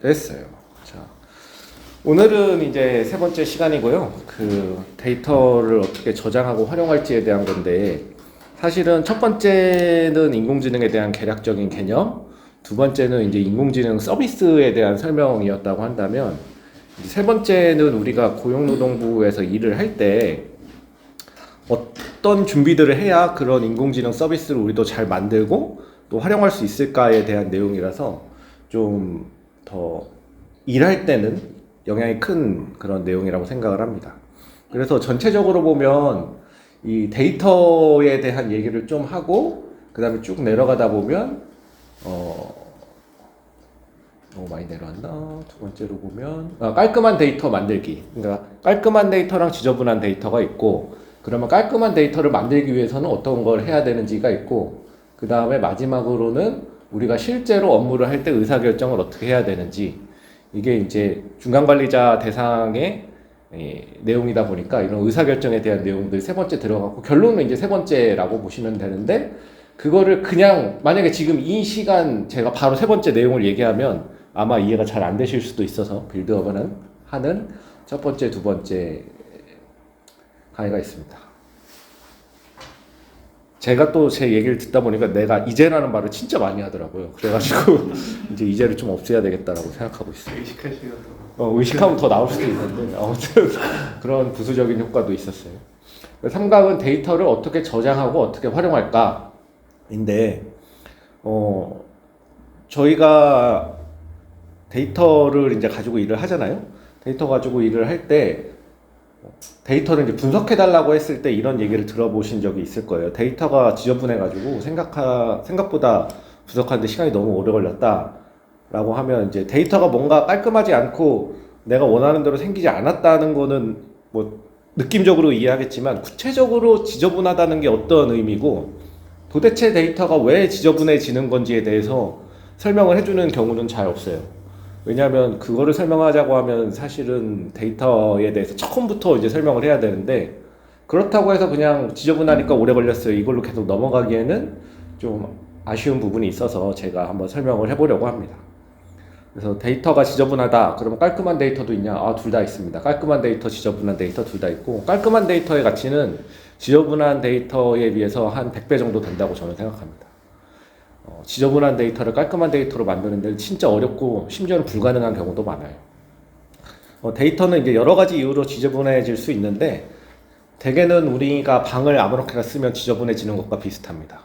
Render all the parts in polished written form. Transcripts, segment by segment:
됐어요. 자, 오늘은 이제 세 번째 시간이고요. 그 데이터를 어떻게 저장하고 활용할지에 대한 건데, 사실은 첫 번째는 인공지능에 대한 개략적인 개념, 두 번째는 이제 인공지능 서비스에 대한 설명이었다고 한다면, 이제 세 번째는 우리가 고용노동부에서 일을 할 때 어떤 준비들을 해야 그런 인공지능 서비스를 우리도 잘 만들고 또 활용할 수 있을까에 대한 내용이라서 좀 더 일할 때는 영향이 큰 그런 내용이라고 생각을 합니다. 그래서 전체적으로 보면 이 데이터에 대한 얘기를 좀 하고 그 다음에 쭉 내려가다 보면 너무 많이 내려왔나? 두 번째로 보면 깔끔한 데이터 만들기. 그러니까 깔끔한 데이터랑 지저분한 데이터가 있고, 그러면 깔끔한 데이터를 만들기 위해서는 어떤 걸 해야 되는지가 있고, 그 다음에 마지막으로는 우리가 실제로 업무를 할 때 의사결정을 어떻게 해야 되는지, 이게 이제 중간관리자 대상의 내용이다 보니까 이런 의사결정에 대한 내용들 세 번째 들어가고, 결론은 이제 세 번째라고 보시면 되는데, 그거를 그냥 만약에 지금 이 시간 제가 바로 세 번째 내용을 얘기하면 아마 이해가 잘 안 되실 수도 있어서 빌드업을 하는 첫 번째, 두 번째 강의가 있습니다. 제가 또 제 얘기를 듣다 보니까 내가 이제라는 말을 진짜 많이 하더라고요. 그래가지고 이제 이제를 좀 없애야 되겠다라고 생각하고 있어요. 의식하시면 의식하면 더 나올 수도 있는데 아무튼 그런 부수적인 효과도 있었어요. 삼각은 데이터를 어떻게 저장하고 어떻게 활용할까인데, 저희가 데이터를 이제 가지고 일을 하잖아요. 데이터 가지고 일을 할 때 데이터를 이제 분석해달라고 했을 때 이런 얘기를 들어보신 적이 있을 거예요. 데이터가 지저분해가지고 생각보다 분석하는데 시간이 너무 오래 걸렸다라고 하면, 이제 데이터가 뭔가 깔끔하지 않고 내가 원하는 대로 생기지 않았다는 거는 뭐 느낌적으로 이해하겠지만, 구체적으로 지저분하다는 게 어떤 의미고 도대체 데이터가 왜 지저분해지는 건지에 대해서 설명을 해주는 경우는 잘 없어요. 왜냐하면 그거를 설명하자고 하면 사실은 데이터에 대해서 처음부터 이제 설명을 해야 되는데, 그렇다고 해서 그냥 지저분하니까 오래 걸렸어요 이걸로 계속 넘어가기에는 좀 아쉬운 부분이 있어서 제가 한번 설명을 해보려고 합니다. 그래서 데이터가 지저분하다 그러면 깔끔한 데이터도 있냐? 둘 다 있습니다. 깔끔한 데이터, 지저분한 데이터 둘 다 있고, 깔끔한 데이터의 가치는 지저분한 데이터에 비해서 한 100배 정도 된다고 저는 생각합니다. 지저분한 데이터를 깔끔한 데이터로 만드는 데는 진짜 어렵고 심지어는 불가능한 경우도 많아요. 데이터는 이제 여러 가지 이유로 지저분해질 수 있는데, 대개는 우리가 방을 아무렇게나 쓰면 지저분해지는 것과 비슷합니다.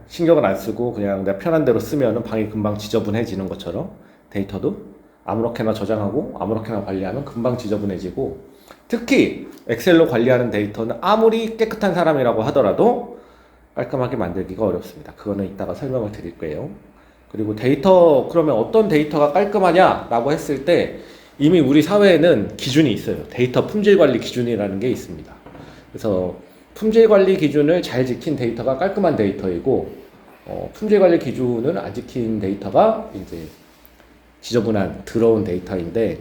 신경을 안 쓰고 그냥 내가 편한 대로 쓰면 방이 금방 지저분해지는 것처럼 데이터도 아무렇게나 저장하고 아무렇게나 관리하면 금방 지저분해지고, 특히 엑셀로 관리하는 데이터는 아무리 깨끗한 사람이라고 하더라도 깔끔하게 만들기가 어렵습니다. 그거는 이따가 설명을 드릴 거예요. 그리고 데이터, 그러면 어떤 데이터가 깔끔하냐라고 했을 때 이미 우리 사회에는 기준이 있어요. 데이터 품질 관리 기준이라는 게 있습니다. 그래서 품질 관리 기준을 잘 지킨 데이터가 깔끔한 데이터이고, 품질 관리 기준을 안 지킨 데이터가 이제 지저분한 더러운 데이터인데,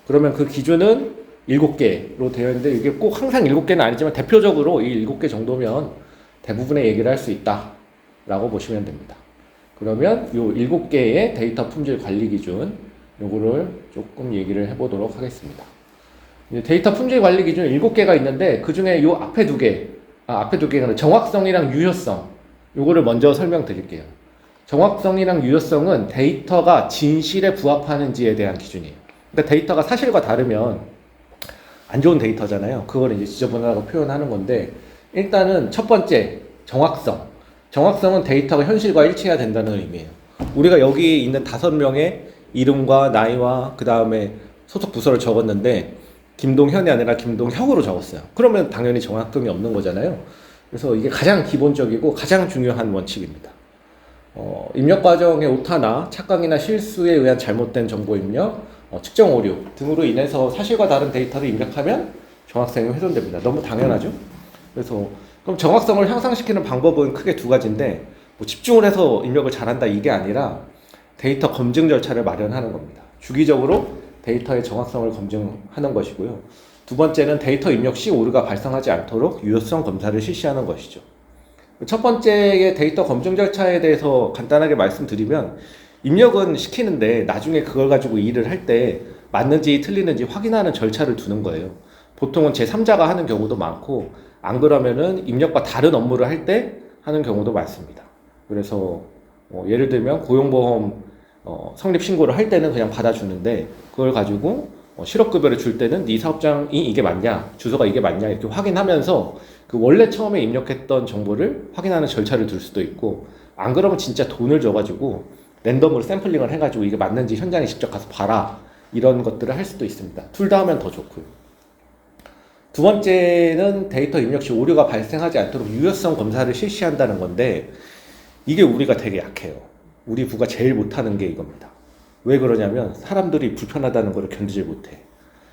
그러면 그 기준은 7개로 되어 있는데, 이게 꼭 항상 7개는 아니지만 대표적으로 이 7개 정도면 대부분의 얘기를 할 수 있다 라고 보시면 됩니다. 그러면 요 7개의 데이터 품질 관리 기준, 요거를 조금 얘기를 해보도록 하겠습니다. 데이터 품질 관리 기준 7개가 있는데, 그 중에 요 앞에 두 개가 정확성이랑 유효성, 요거를 먼저 설명드릴게요. 정확성이랑 유효성은 데이터가 진실에 부합하는지에 대한 기준이에요. 그러니까 데이터가 사실과 다르면 안 좋은 데이터잖아요. 그걸 이제 지저분하다고 표현하는 건데, 일단은 첫 번째, 정확성. 정확성은 데이터가 현실과 일치해야 된다는 의미예요. 우리가 여기 있는 5명의 이름과 나이와 그 다음에 소속 부서를 적었는데 김동현이 아니라 김동혁으로 적었어요. 그러면 당연히 정확성이 없는 거잖아요. 그래서 이게 가장 기본적이고 가장 중요한 원칙입니다. 입력 과정의 오타나 착각이나 실수에 의한 잘못된 정보 입력, 측정 오류 등으로 인해서 사실과 다른 데이터를 입력하면 정확성이 훼손됩니다. 너무 당연하죠? 그래서 그럼 정확성을 향상시키는 방법은 크게 두 가지인데, 뭐 집중을 해서 입력을 잘한다 이게 아니라 데이터 검증 절차를 마련하는 겁니다. 주기적으로 데이터의 정확성을 검증하는 것이고요. 두 번째는 데이터 입력 시 오류가 발생하지 않도록 유효성 검사를 실시하는 것이죠. 첫 번째의 데이터 검증 절차에 대해서 간단하게 말씀드리면, 입력은 시키는데 나중에 그걸 가지고 일을 할 때 맞는지 틀리는지 확인하는 절차를 두는 거예요. 보통은 제3자가 하는 경우도 많고 안 그러면은 입력과 다른 업무를 할 때 하는 경우도 많습니다. 그래서 예를 들면 고용보험 성립 신고를 할 때는 그냥 받아주는데 그걸 가지고 실업급여를 줄 때는 네 사업장이 이게 맞냐, 주소가 이게 맞냐 이렇게 확인하면서 그 원래 처음에 입력했던 정보를 확인하는 절차를 둘 수도 있고 안 그러면 진짜 돈을 줘가지고 랜덤으로 샘플링을 해가지고 이게 맞는지 현장에 직접 가서 봐라 이런 것들을 할 수도 있습니다. 둘 다 하면 더 좋고요. 두 번째는 데이터 입력 시 오류가 발생하지 않도록 유효성 검사를 실시한다는 건데 이게 우리가 되게 약해요. 우리 부가 제일 못하는 게 이겁니다. 왜 그러냐면 사람들이 불편하다는 걸 견디질 못해.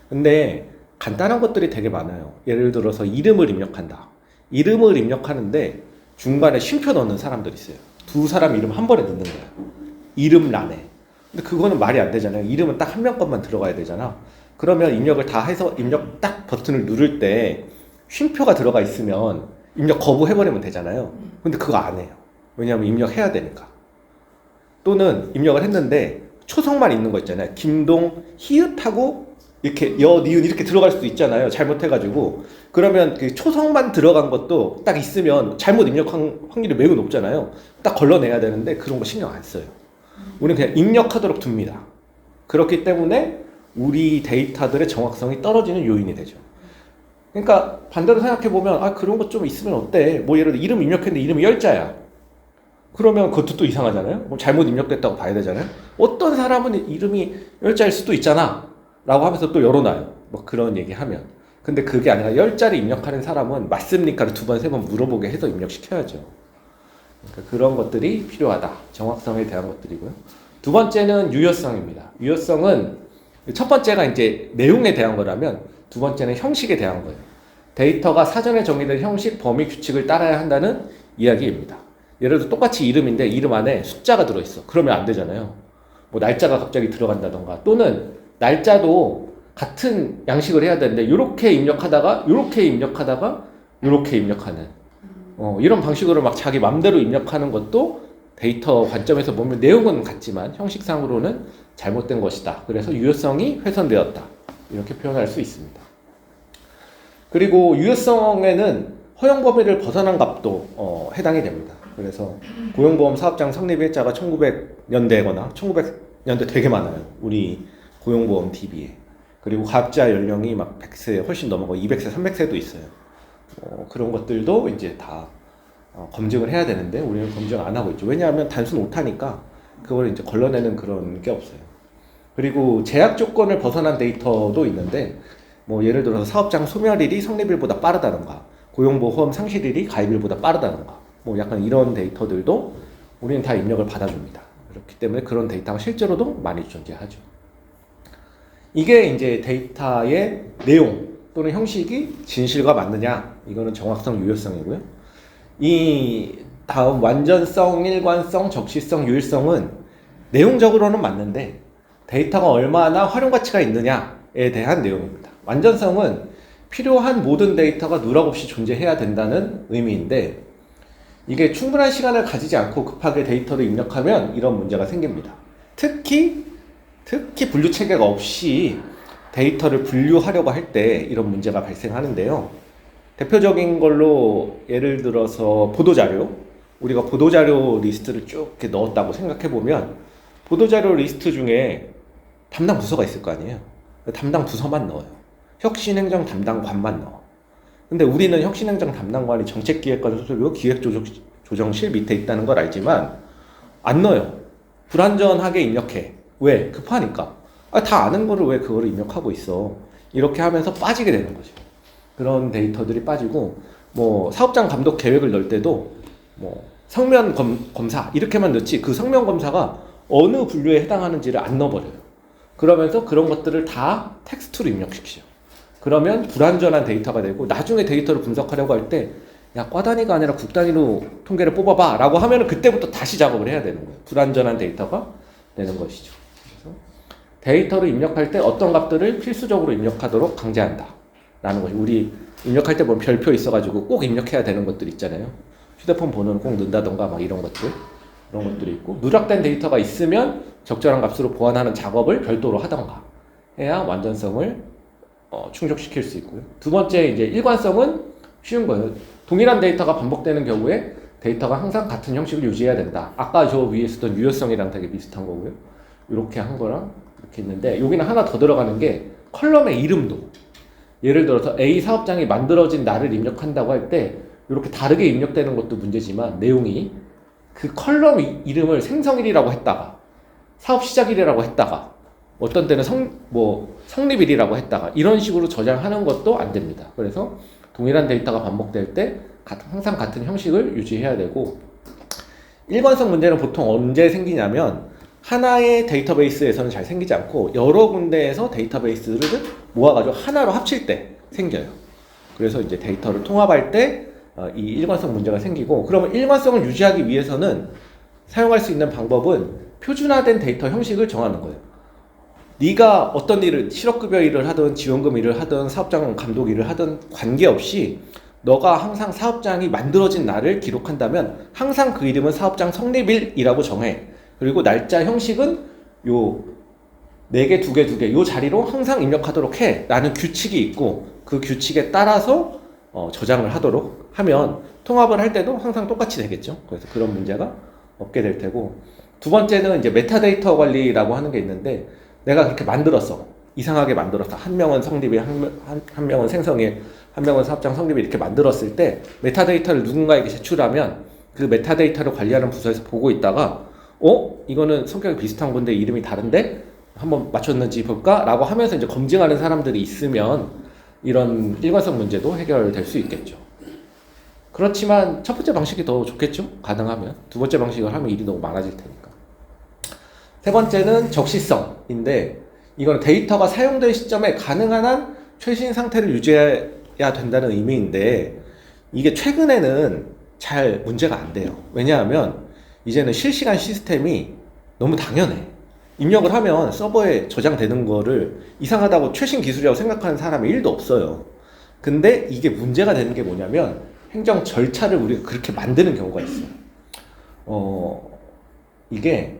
근데 간단한 것들이 되게 많아요. 예를 들어서 이름을 입력한다. 이름을 입력하는데 중간에 쉼표 넣는 사람들이 있어요. 두 사람 이름 한 번에 넣는 거야. 이름란에. 근데 그거는 말이 안 되잖아요. 이름은 딱 한 명 것만 들어가야 되잖아. 그러면 입력을 다 해서 입력 딱 버튼을 누를 때 쉼표가 들어가 있으면 입력 거부해버리면 되잖아요. 근데 그거 안 해요. 왜냐하면 입력해야 되니까. 또는 입력을 했는데 초성만 있는 거 있잖아요. 김동, 히읗하고 이렇게 여, 니은 이렇게 들어갈 수도 있잖아요. 잘못해가지고. 그러면 그 초성만 들어간 것도 딱 있으면 잘못 입력한 확률이 매우 높잖아요. 딱 걸러내야 되는데 그런 거 신경 안 써요. 우리는 그냥 입력하도록 둡니다. 그렇기 때문에 우리 데이터들의 정확성이 떨어지는 요인이 되죠. 그러니까 반대로 생각해보면 아 그런 거 좀 있으면 어때? 뭐 예를 들어 이름 입력했는데 이름이 열자야. 그러면 그것도 또 이상하잖아요. 뭐 잘못 입력됐다고 봐야 되잖아요. 어떤 사람은 이름이 열자일 수도 있잖아 라고 하면서 또 열어놔요. 뭐 그런 얘기하면. 근데 그게 아니라 열자를 입력하는 사람은 맞습니까를 두 번, 세 번 물어보게 해서 입력시켜야죠. 그러니까 그런 것들이 필요하다. 정확성에 대한 것들이고요. 두 번째는 유효성입니다. 유효성은 첫 번째가 이제 내용에 대한 거라면 두 번째는 형식에 대한 거예요. 데이터가 사전에 정의된 형식, 범위, 규칙을 따라야 한다는 이야기입니다. 예를 들어 똑같이 이름인데 이름 안에 숫자가 들어있어. 그러면 안 되잖아요. 뭐 날짜가 갑자기 들어간다던가 또는 날짜도 같은 양식을 해야 되는데 이렇게 입력하다가 이렇게 입력하다가 이렇게 입력하는 이런 방식으로 막 자기 맘대로 입력하는 것도 데이터 관점에서 보면 내용은 같지만 형식상으로는 잘못된 것이다. 그래서 유효성이 훼손되었다. 이렇게 표현할 수 있습니다. 그리고 유효성에는 허용 범위를 벗어난 값도 해당이 됩니다. 그래서 고용보험 사업장 성립 일자가 1900년대거나 1900년대 되게 많아요. 우리 고용보험 DB에. 그리고 가입자 연령이 막 100세 훨씬 넘어가고 200세, 300세도 있어요. 그런 것들도 이제 다 검증을 해야 되는데 우리는 검증 안 하고 있죠. 왜냐하면 단순 오타니까 그걸 이제 걸러내는 그런 게 없어요. 그리고 제약 조건을 벗어난 데이터도 있는데 뭐 예를 들어서 사업장 소멸일이 성립일보다 빠르다던가 고용보험 상실일이 가입일보다 빠르다던가 뭐 약간 이런 데이터들도 우리는 다 입력을 받아줍니다. 그렇기 때문에 그런 데이터가 실제로도 많이 존재하죠. 이게 이제 데이터의 내용 또는 형식이 진실과 맞느냐 이거는 정확성, 유효성이고요. 이 다음 완전성, 일관성, 적시성, 유일성은 내용적으로는 맞는데 데이터가 얼마나 활용 가치가 있느냐에 대한 내용입니다. 완전성은 필요한 모든 데이터가 누락 없이 존재해야 된다는 의미인데 이게 충분한 시간을 가지지 않고 급하게 데이터를 입력하면 이런 문제가 생깁니다. 특히 분류 체계가 없이 데이터를 분류하려고 할 때 이런 문제가 발생하는데요. 대표적인 걸로 예를 들어서 보도자료, 우리가 보도자료 리스트를 쭉 이렇게 넣었다고 생각해보면 보도자료 리스트 중에 담당 부서가 있을 거 아니에요. 담당 부서만 넣어요. 혁신행정 담당관만 넣어. 근데 우리는 혁신행정 담당관이 정책기획관 소속이고 기획조정실 밑에 있다는 걸 알지만 안 넣어요. 불완전하게 입력해. 왜? 급하니까. 다 아는 거를 왜 그거를 입력하고 있어. 이렇게 하면서 빠지게 되는 거죠. 그런 데이터들이 빠지고 뭐 사업장 감독 계획을 넣을 때도 뭐 성면 검사 이렇게만 넣지 그 성면 검사가 어느 분류에 해당하는지를 안 넣어버려요. 그러면서 그런 것들을 다 텍스트로 입력시키죠. 그러면 불완전한 데이터가 되고 나중에 데이터를 분석하려고 할 때 야, 과 단위가 아니라 국 단위로 통계를 뽑아봐 라고 하면 그때부터 다시 작업을 해야 되는 거예요. 불완전한 데이터가 되는 것이죠. 그래서 데이터를 입력할 때 어떤 값들을 필수적으로 입력하도록 강제한다 라는 것이 우리 입력할 때 보면 별표 있어가지고 꼭 입력해야 되는 것들 있잖아요. 휴대폰 번호를 꼭 넣는다던가 막 이런 것들 그런 것들이 있고, 누락된 데이터가 있으면 적절한 값으로 보완하는 작업을 별도로 하던가 해야 완전성을 충족시킬 수 있고요. 두 번째, 이제 일관성은 쉬운 거예요. 동일한 데이터가 반복되는 경우에 데이터가 항상 같은 형식을 유지해야 된다. 아까 저 위에 쓰던 유효성이랑 되게 비슷한 거고요. 이렇게 한 거랑 이렇게 있는데, 여기는 하나 더 들어가는 게 컬럼의 이름도. 예를 들어서 A 사업장이 만들어진 날을 입력한다고 할 때 이렇게 다르게 입력되는 것도 문제지만, 내용이 그 컬럼 이름을 생성일이라고 했다가 사업 시작일이라고 했다가 어떤 때는 성립일이라고 했다가 이런 식으로 저장하는 것도 안 됩니다. 그래서 동일한 데이터가 반복될 때 항상 같은 형식을 유지해야 되고, 일관성 문제는 보통 언제 생기냐면 하나의 데이터베이스에서는 잘 생기지 않고 여러 군데에서 데이터베이스를 모아가지고 하나로 합칠 때 생겨요. 그래서 이제 데이터를 통합할 때 이 일관성 문제가 생기고, 그러면 일관성을 유지하기 위해서는 사용할 수 있는 방법은 표준화된 데이터 형식을 정하는 거예요. 네가 어떤 일을, 실업급여 일을 하든 지원금 일을 하든 사업장 감독 일을 하든 관계없이 너가 항상 사업장이 만들어진 날을 기록한다면 항상 그 이름은 사업장 성립일이라고 정해. 그리고 날짜 형식은 요 4개, 2개, 2개 요 자리로 항상 입력하도록 해 라는 규칙이 있고, 그 규칙에 따라서 저장을 하도록 하면 통합을 할 때도 항상 똑같이 되겠죠. 그래서 그런 문제가 없게 될 테고, 두 번째는 이제 메타데이터 관리라고 하는 게 있는데, 내가 그렇게 만들었어. 이상하게 만들었어. 한 명은 성립일, 한 명은 생성일, 한 명은 사업장 성립일 이렇게 만들었을 때 메타데이터를 누군가에게 제출하면 그 메타데이터를 관리하는 부서에서 보고 있다가 이거는 성격이 비슷한 건데 이름이 다른데 한번 맞췄는지 볼까? 라고 하면서 이제 검증하는 사람들이 있으면 이런 일관성 문제도 해결될 수 있겠죠. 그렇지만 첫 번째 방식이 더 좋겠죠? 가능하면. 두 번째 방식을 하면 일이 너무 많아질 테니까. 세 번째는 적시성인데, 이건 데이터가 사용될 시점에 가능한 한 최신 상태를 유지해야 된다는 의미인데, 이게 최근에는 잘 문제가 안 돼요. 왜냐하면 이제는 실시간 시스템이 너무 당연해. 입력을 하면 서버에 저장되는 거를 이상하다고 최신 기술이라고 생각하는 사람이 1도 없어요. 근데 이게 문제가 되는 게 뭐냐면 행정 절차를 우리가 그렇게 만드는 경우가 있어요. 이게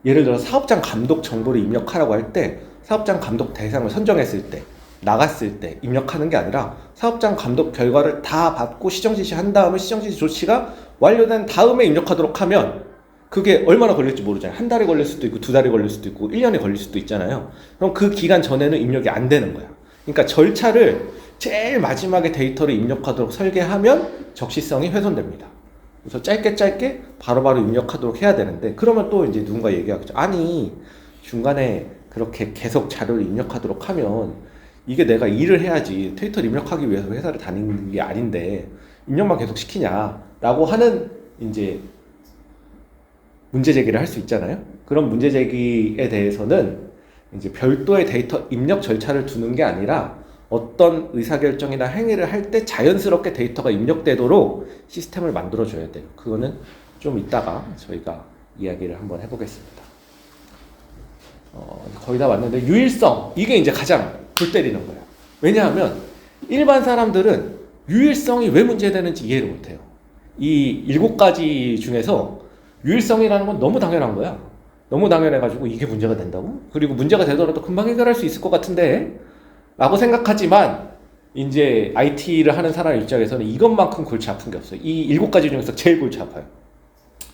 예를 들어 사업장 감독 정보를 입력하라고 할 때 사업장 감독 대상을 선정했을 때, 나갔을 때 입력하는 게 아니라 사업장 감독 결과를 다 받고 시정 지시한 다음에 시정 지시 조치가 완료된 다음에 입력하도록 하면 그게 얼마나 걸릴지 모르잖아요. 한 달이 걸릴 수도 있고 2달이 걸릴 수도 있고 1년이 걸릴 수도 있잖아요. 그럼 그 기간 전에는 입력이 안 되는 거야. 그러니까 절차를 제일 마지막에 데이터를 입력하도록 설계하면 적시성이 훼손됩니다. 그래서 짧게 바로바로 입력하도록 해야 되는데, 그러면 또 이제 누군가 얘기하겠죠. 아니, 중간에 그렇게 계속 자료를 입력하도록 하면 이게 내가 일을 해야지 데이터를 입력하기 위해서 회사를 다니는 게 아닌데 입력만 계속 시키냐라고 하는 이제 문제 제기를 할 수 있잖아요. 그런 문제 제기에 대해서는 이제 별도의 데이터 입력 절차를 두는 게 아니라 어떤 의사결정이나 행위를 할 때 자연스럽게 데이터가 입력되도록 시스템을 만들어줘야 돼요. 그거는 좀 이따가 저희가 이야기를 한번 해보겠습니다. 거의 다 왔는데, 유일성, 이게 이제 가장 골 때리는 거예요. 왜냐하면 일반 사람들은 유일성이 왜 문제되는지 이해를 못해요. 이 7가지 중에서 유일성이라는 건 너무 당연한 거야. 너무 당연해가지고 이게 문제가 된다고? 그리고 문제가 되더라도 금방 해결할 수 있을 것 같은데? 라고 생각하지만 이제 IT를 하는 사람 입장에서는 이것만큼 골치 아픈 게 없어요. 이 7가지 중에서 제일 골치 아파요.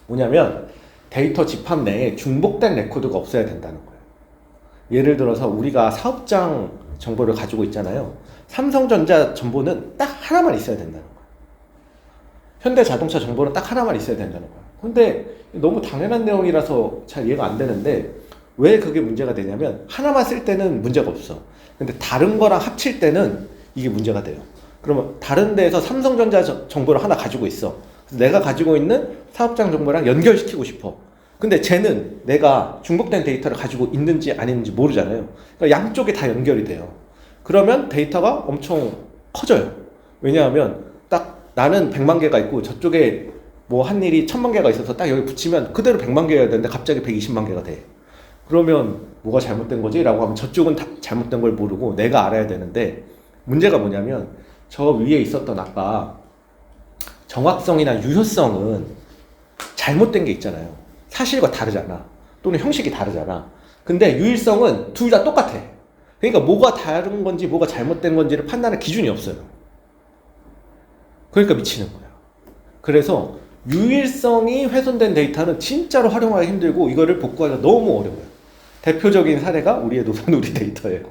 뭐냐면 데이터 집합 내에 중복된 레코드가 없어야 된다는 거예요. 예를 들어서 우리가 사업장 정보를 가지고 있잖아요. 삼성전자 정보는 딱 하나만 있어야 된다는 거예요. 현대자동차 정보는 딱 하나만 있어야 된다는 거예요. 근데 너무 당연한 내용이라서 잘 이해가 안 되는데, 왜 그게 문제가 되냐면 하나만 쓸 때는 문제가 없어. 근데 다른 거랑 합칠 때는 이게 문제가 돼요. 그러면 다른 데에서 삼성전자 정보를 하나 가지고 있어. 내가 가지고 있는 사업장 정보랑 연결시키고 싶어. 근데 쟤는 내가 중복된 데이터를 가지고 있는지 아닌지 모르잖아요. 그러니까 양쪽에 다 연결이 돼요. 그러면 데이터가 엄청 커져요. 왜냐하면 딱 나는 100만 개가 있고 저쪽에 뭐 한 일이 1000만 개가 있어서 딱 여기 붙이면 그대로 100만 개여야 되는데 갑자기 120만 개가 돼. 그러면 뭐가 잘못된 거지? 라고 하면 저쪽은 다 잘못된 걸 모르고 내가 알아야 되는데, 문제가 뭐냐면 저 위에 있었던 아까 정확성이나 유효성은 잘못된 게 있잖아요. 사실과 다르잖아. 또는 형식이 다르잖아. 근데 유일성은 둘 다 똑같아. 그러니까 뭐가 다른 건지 뭐가 잘못된 건지를 판단할 기준이 없어요. 그러니까 미치는 거야. 그래서 유일성이 훼손된 데이터는 진짜로 활용하기 힘들고 이거를 복구하기가 너무 어려워요. 대표적인 사례가 우리의 노사누리 데이터예요.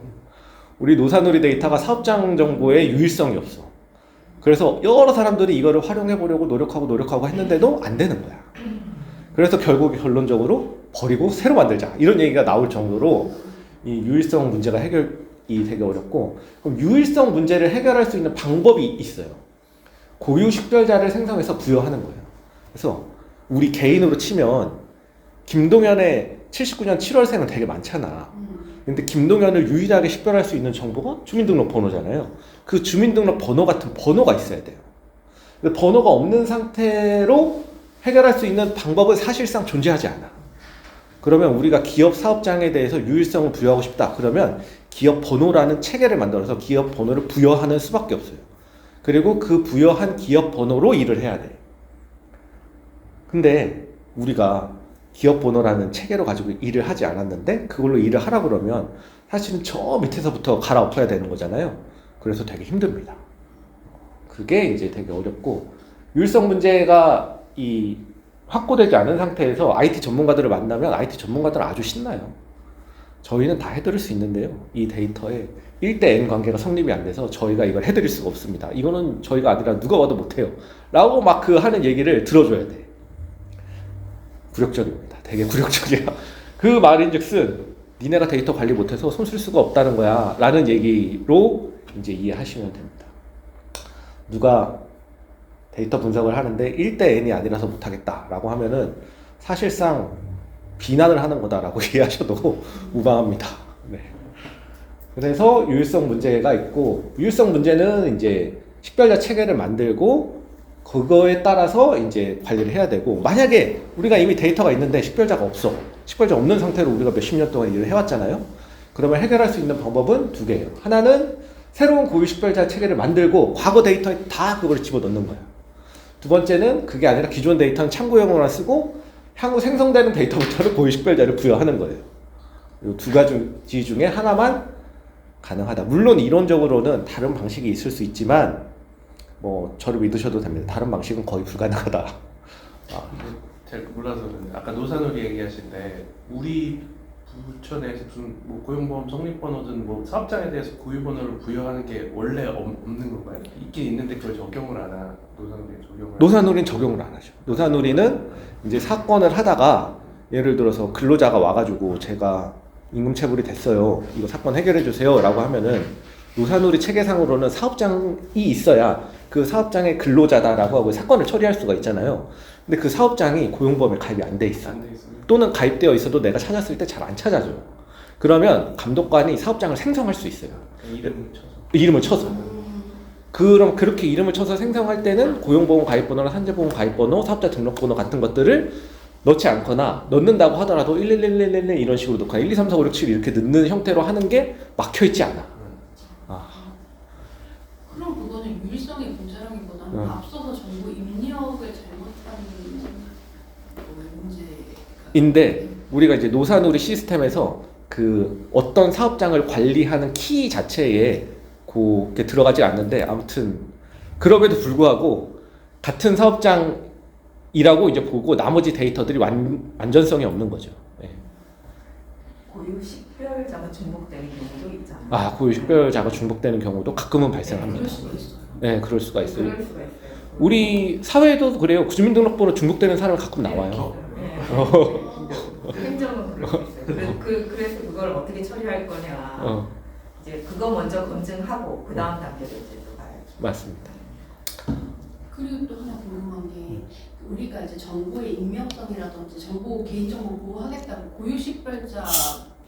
우리 노사누리 데이터가 사업장 정보에 유일성이 없어. 그래서 여러 사람들이 이거를 활용해 보려고 노력하고 했는데도 안 되는 거야. 그래서 결국 결론적으로 버리고 새로 만들자 이런 얘기가 나올 정도로 이 유일성 문제가 해결이 되게 어렵고, 그럼 유일성 문제를 해결할 수 있는 방법이 있어요. 고유 식별자를 생성해서 부여하는 거예요. 그래서 우리 개인으로 치면 김동현의 79년 7월생은 되게 많잖아. 근데 김동현을 유일하게 식별할 수 있는 정보가 주민등록번호잖아요. 그 주민등록번호 같은 번호가 있어야 돼요. 근데 번호가 없는 상태로 해결할 수 있는 방법은 사실상 존재하지 않아. 그러면 우리가 기업 사업장에 대해서 유일성을 부여하고 싶다. 그러면 기업 번호라는 체계를 만들어서 기업 번호를 부여하는 수밖에 없어요. 그리고 그 부여한 기업 번호로 일을 해야 돼. 근데 우리가 기업 번호라는 체계로 가지고 일을 하지 않았는데 그걸로 일을 하라 그러면 사실은 저 밑에서부터 갈아엎어야 되는 거잖아요. 그래서 되게 힘듭니다. 그게 이제 되게 어렵고, 유일성 문제가 확고되지 않은 상태에서 IT 전문가들을 만나면 IT 전문가들은 아주 신나요. 저희는 다 해드릴 수 있는데요. 이 데이터에 1대 N 관계가 성립이 안 돼서 저희가 이걸 해드릴 수가 없습니다. 이거는 저희가 아니라 누가 와도 못해요. 라고 막 하는 얘기를 들어줘야 돼. 굴욕적입니다. 되게 굴욕적이야. 그 말인즉슨 니네가 데이터 관리 못해서 손 쓸 수가 없다는 거야 라는 얘기로 이제 이해하시면 됩니다. 누가 데이터 분석을 하는데 1대 N이 아니라서 못하겠다 라고 하면은 사실상 비난을 하는 거다라고 이해하셔도 무방합니다. 네. 그래서 유일성 문제가 있고, 유일성 문제는 이제 식별자 체계를 만들고 그거에 따라서 이제 관리를 해야 되고, 만약에 우리가 이미 데이터가 있는데 식별자가 없어. 식별자 없는 상태로 우리가 몇십 년 동안 일을 해왔잖아요. 그러면 해결할 수 있는 방법은 두 개예요. 하나는 새로운 고유 식별자 체계를 만들고 과거 데이터에 다 그걸 집어넣는 거예요. 두 번째는 그게 아니라 기존 데이터는 참고용으로만 쓰고 향후 생성되는 데이터부터는 고유 식별자를 부여하는 거예요. 이 두 가지 중에 하나만 가능하다. 물론 이론적으로는 다른 방식이 있을 수 있지만 뭐 저를 믿으셔도 됩니다. 다른 방식은 거의 불가능하다. 잘 몰라서 그런데 아까 노사놀이 얘기하실 때 우리 부처 내에서 무슨 뭐 고용보험 적립번호든 뭐 사업장에 대해서 고유번호를 부여하는 게 원래 없는 건가요? 있긴 있는데 그걸 적용을 안 하나? 노사놀이는 적용을 안 하죠. 노사놀이는 이제 사건을 하다가 예를 들어서 근로자가 와가지고 제가 임금체불이 됐어요. 이거 사건 해결해 주세요 라고 하면은 노사놀이 체계상으로는 사업장이 있어야 그 사업장의 근로자다라고 하고 사건을 처리할 수가 있잖아요. 근데 그 사업장이 고용보험에 가입이 안 돼 있어. 또는 가입되어 있어도 내가 찾았을 때 잘 안 찾아줘. 그러면 감독관이 사업장을 생성할 수 있어요. 이름을 쳐서. 그럼 그렇게 이름을 쳐서 생성할 때는 고용보험 가입번호나 산재보험 가입번호, 사업자 등록번호 같은 것들을 넣지 않거나 넣는다고 하더라도 11111 이런 식으로 넣거나 1, 2, 3, 4, 5, 6, 7 이렇게 넣는 형태로 하는 게 막혀있지 않아. 그럼 그거는 유일성의 문제라기보다는 앞서서 정보 입력을 잘못한 문제인데, 우리가 이제 노사놀이 시스템에서 그 어떤 사업장을 관리하는 키 자체에 그게 들어가지 않는데, 아무튼 그럼에도 불구하고 같은 사업장이라고 이제 보고 나머지 데이터들이 완전성이 없는 거죠. 네. 고유 식별자가 중복되는 경우도 있잖아요. 고유 식별자가 중복되는 경우도 가끔은 발생합니다. 네, 그럴 수가 있어요. 우리 사회에도 그래요. 주민등록번호 중복되는 사람이 가끔 나와요. 행정은 그럴 수 있어요. 그래서 그걸 어떻게 처리할 거냐. 이제 그거 먼저 검증하고 그 다음 단계로 이제 또 가야죠. 맞습니다. 그리고 또 하나 궁금한 게, 우리가 이제 정보의 익명성이라든지 정보 개인정보 보호하겠다고 고유식별자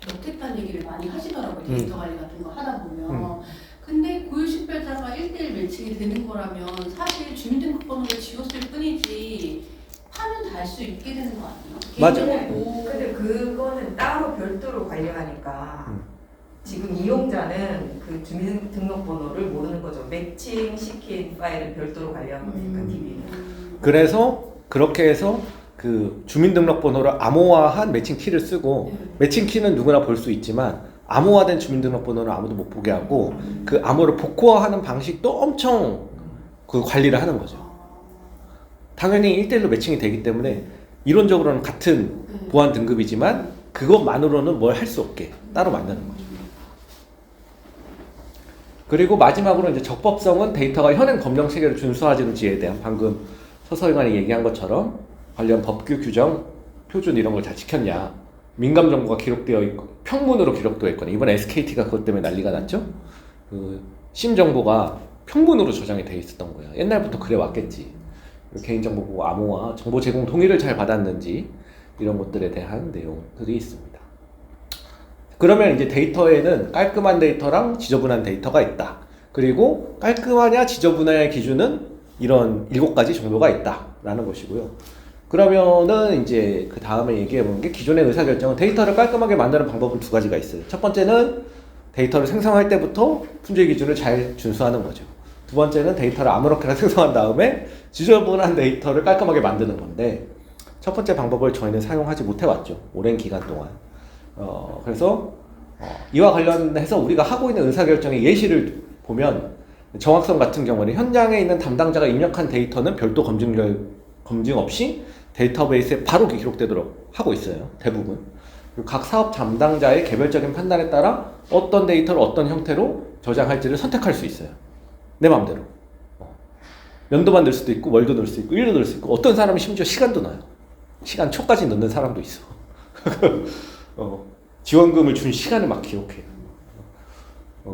넣겠다는 얘기를 많이 하시더라고요. 데이터 관리 같은 거 하다 보면. 근데 고유식별자가 1대1 매칭이 되는 거라면 사실 주민등록번호를 지웠을 뿐이지 파면 달 수 있게 되는 거 아니에요? 맞아요. 근데 그거는 따로 별도로 관리하니까 지금 이용자는 그 주민등록번호를 모르는 거죠. 매칭시킨 파일을 별도로 관리하는 거니까 DB는. 그래서 그렇게 해서 그 주민등록번호를 암호화한 매칭 키를 쓰고 매칭 키는 누구나 볼 수 있지만 암호화된 주민등록번호는 아무도 못 보게 하고 그 암호를 복호화하는 방식도 엄청 그 관리를 하는 거죠. 당연히 1대1로 매칭이 되기 때문에 이론적으로는 같은 보안 등급이지만 그것만으로는 뭘 할 수 없게 따로 만드는 거죠. 그리고 마지막으로 이제 적법성은 데이터가 현행 법령 체계를 준수하는지에 대한 방금 서서희관이 얘기한 것처럼 관련 법규, 규정, 표준 이런 걸 잘 지켰냐. 민감 정보가 기록되어 있고 평문으로 기록되어 있거나 이번에 SKT가 그것 때문에 난리가 났죠. 그 심 정보가 평문으로 저장이 되어 있었던 거예요. 옛날부터 그래 왔겠지. 개인정보 보호 암호화, 정보 제공 동의를 잘 받았는지 이런 것들에 대한 내용들이 있습니다. 그러면 이제 데이터에는 깔끔한 데이터랑 지저분한 데이터가 있다. 그리고 깔끔하냐 지저분하냐의 기준은 이런 7가지 정도가 있다라는 것이고요. 그러면은 이제 그 다음에 얘기해보는 게 기존의 의사결정은 데이터를 깔끔하게 만드는 방법은 2가지가 있어요. 첫 번째는 데이터를 생성할 때부터 품질 기준을 잘 준수하는 거죠. 두 번째는 데이터를 아무렇게나 생성한 다음에 지저분한 데이터를 깔끔하게 만드는 건데 첫 번째 방법을 저희는 사용하지 못해왔죠. 오랜 기간 동안. 그래서 이와 관련해서 우리가 하고 있는 의사결정의 예시를 보면 정확성 같은 경우는 현장에 있는 담당자가 입력한 데이터는 별도 검증 없이 데이터베이스에 바로 기록되도록 하고 있어요. 대부분. 그리고 각 사업 담당자의 개별적인 판단에 따라 어떤 데이터를 어떤 형태로 저장할지를 선택할 수 있어요. 내 마음대로. 연도만 넣을 수도 있고 월도 넣을 수 있고 일도 넣을 수 있고 어떤 사람은 심지어 시간도 넣어요. 시간 초까지 넣는 사람도 있어. 지원금을 준 시간을 막 기록해요.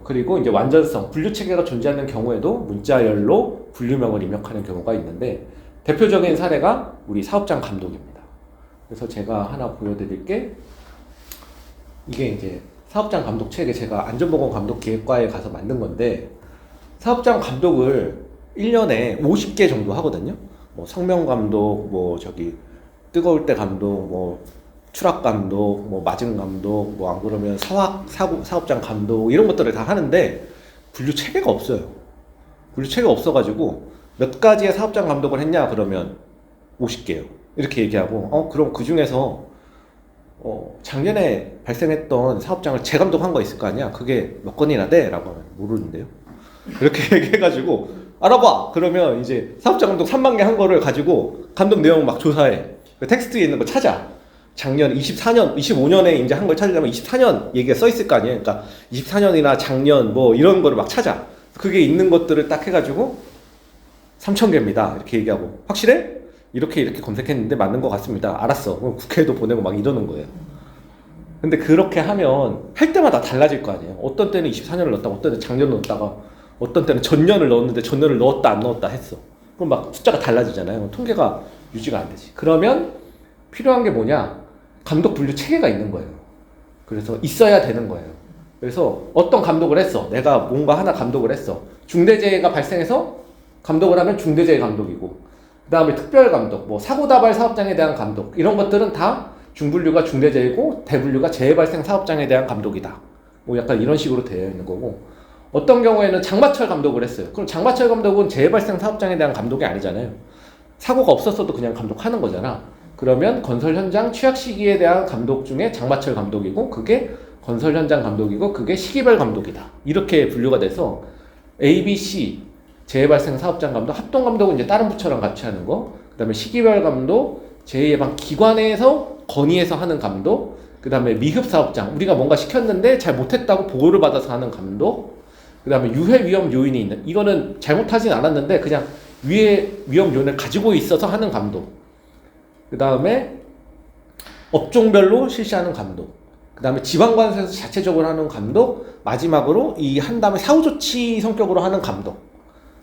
그리고 이제 완전성, 분류 체계가 존재하는 경우에도 문자열로 분류명을 입력하는 경우가 있는데 대표적인 사례가 우리 사업장 감독입니다. 그래서 제가 하나 보여드릴 게 이게 이제 사업장 감독 체계 제가 안전보건 감독 기획과에 가서 만든 건데 사업장 감독을 1년에 50개 정도 하거든요. 뭐 성명 감독, 뭐 저기 뜨거울 때 감독, 뭐 추락 감독, 뭐 맞은 감독, 뭐 안 그러면 사업장 감독 이런 것들을 다 하는데 분류 체계가 없어요. 분류 체계가 없어가지고 몇 가지의 사업장 감독을 했냐 그러면 50개요. 이렇게 얘기하고 그럼 그 중에서 작년에 발생했던 사업장을 재감독한 거 있을 거 아니야? 그게 몇 건이나 돼? 라고 하면 모르는데요. 이렇게 얘기해가지고 알아봐! 그러면 이제 사업장 감독 3만 개 한 거를 가지고 감독 내용 막 조사해. 그 텍스트에 있는 거 찾아. 작년 24년, 25년에 이제 한 걸 찾으려면 24년 얘기가 써 있을 거 아니에요? 그러니까 24년이나 작년 뭐 이런 거를 막 찾아. 그게 있는 것들을 딱 해가지고 3,000개입니다. 이렇게 얘기하고 확실해? 이렇게 검색했는데 맞는 것 같습니다. 알았어. 그럼 국회에도 보내고 막 이러는 거예요. 근데 그렇게 하면 할 때마다 달라질 거 아니에요. 어떤 때는 24년을 넣었다가 어떤 때는 작년을 넣었다가 어떤 때는 전년을 넣었는데 전년을 넣었다 안 넣었다 했어. 그럼 막 숫자가 달라지잖아요. 통계가 유지가 안 되지. 그러면 필요한 게 뭐냐? 감독 분류 체계가 있는 거예요. 그래서 있어야 되는 거예요. 그래서 어떤 감독을 했어. 내가 뭔가 하나 감독을 했어. 중대재해가 발생해서 감독을 하면 중대재해 감독이고 그 다음에 특별감독, 뭐 사고다발 사업장에 대한 감독 이런 것들은 다 중분류가 중대재해고 대분류가 재해발생 사업장에 대한 감독이다. 뭐 약간 이런 식으로 되어 있는 거고 어떤 경우에는 장마철 감독을 했어요. 그럼 장마철 감독은 재해발생 사업장에 대한 감독이 아니잖아요. 사고가 없었어도 그냥 감독하는 거잖아. 그러면 건설 현장 취약 시기에 대한 감독 중에 장마철 감독이고 그게 건설 현장 감독이고 그게 시기별 감독이다. 이렇게 분류가 돼서 A, B, C 재해발생 사업장 감독, 합동 감독은 이제 다른 부처랑 같이 하는 거. 그 다음에 시기별 감독, 재해예방 기관에서 건의해서 하는 감독. 그 다음에 미흡 사업장, 우리가 뭔가 시켰는데 잘 못했다고 보고를 받아서 하는 감독. 그 다음에 유해 위험 요인이 있는, 이거는 잘못하진 않았는데 그냥 유해 위험 요인을 가지고 있어서 하는 감독. 그 다음에 업종별로 실시하는 감독. 그 다음에 지방관서에서 자체적으로 하는 감독. 마지막으로 이 한 다음에 사후조치 성격으로 하는 감독.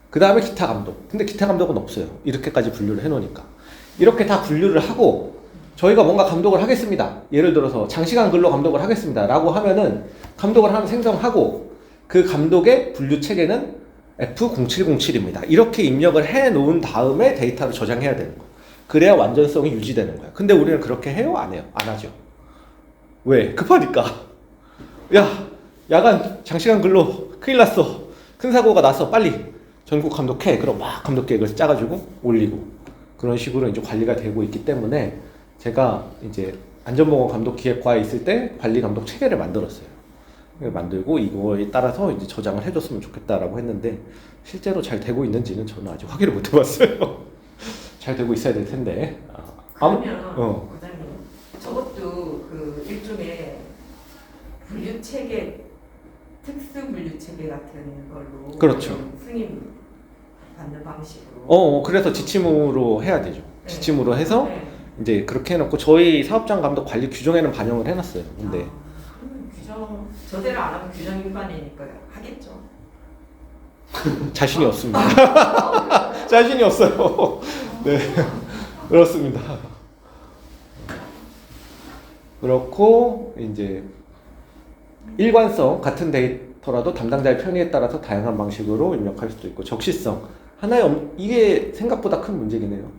그 다음에 기타 감독. 근데 기타 감독은 없어요. 이렇게까지 분류를 해놓으니까. 이렇게 다 분류를 하고 저희가 뭔가 감독을 하겠습니다. 예를 들어서 장시간 근로 감독을 하겠습니다. 라고 하면은 감독을 하나 생성하고 그 감독의 분류 체계는 F0707입니다. 이렇게 입력을 해 놓은 다음에 데이터를 저장해야 되는 거예요. 그래야 완전성이 유지되는 거예요. 근데 우리는 그렇게 해요? 안 해요? 안 하죠. 왜? 급하니까. 야, 야간 장시간 근로 큰일 났어. 큰 사고가 나서 빨리 전국 감독해. 그럼 막 감독 계획을 짜가지고 올리고. 그런 식으로 이제 관리가 되고 있기 때문에 제가 이제 안전보건 감독 기획과에 있을 때 관리 감독 체계를 만들었어요. 만들고 이거에 따라서 이제 저장을 해줬으면 좋겠다라고 했는데 실제로 잘 되고 있는지는 저는 아직 확인을 못 해봤어요. 잘 되고 있어야 될 텐데. 그러면 과장님 저것도 그 일종의 분류 체계, 특수 분류 체계 같은 걸로 그렇죠. 승인 받는 방식으로. 그래서 지침으로 해야 되죠. 네. 지침으로 해서 네. 이제 그렇게 해놓고 저희 사업장 감독 관리 규정에는 반영을 해놨어요. 근데 그럼 규정 저대로 안 하면 규정 위반이니까 하겠죠. 자신이 없습니다. 자신이 없어요. 네, 그렇습니다. 그렇고 이제 일관성 같은 데이터라도 담당자의 편의에 따라서 다양한 방식으로 입력할 수도 있고 적시성 이게 생각보다 큰 문제긴 해요.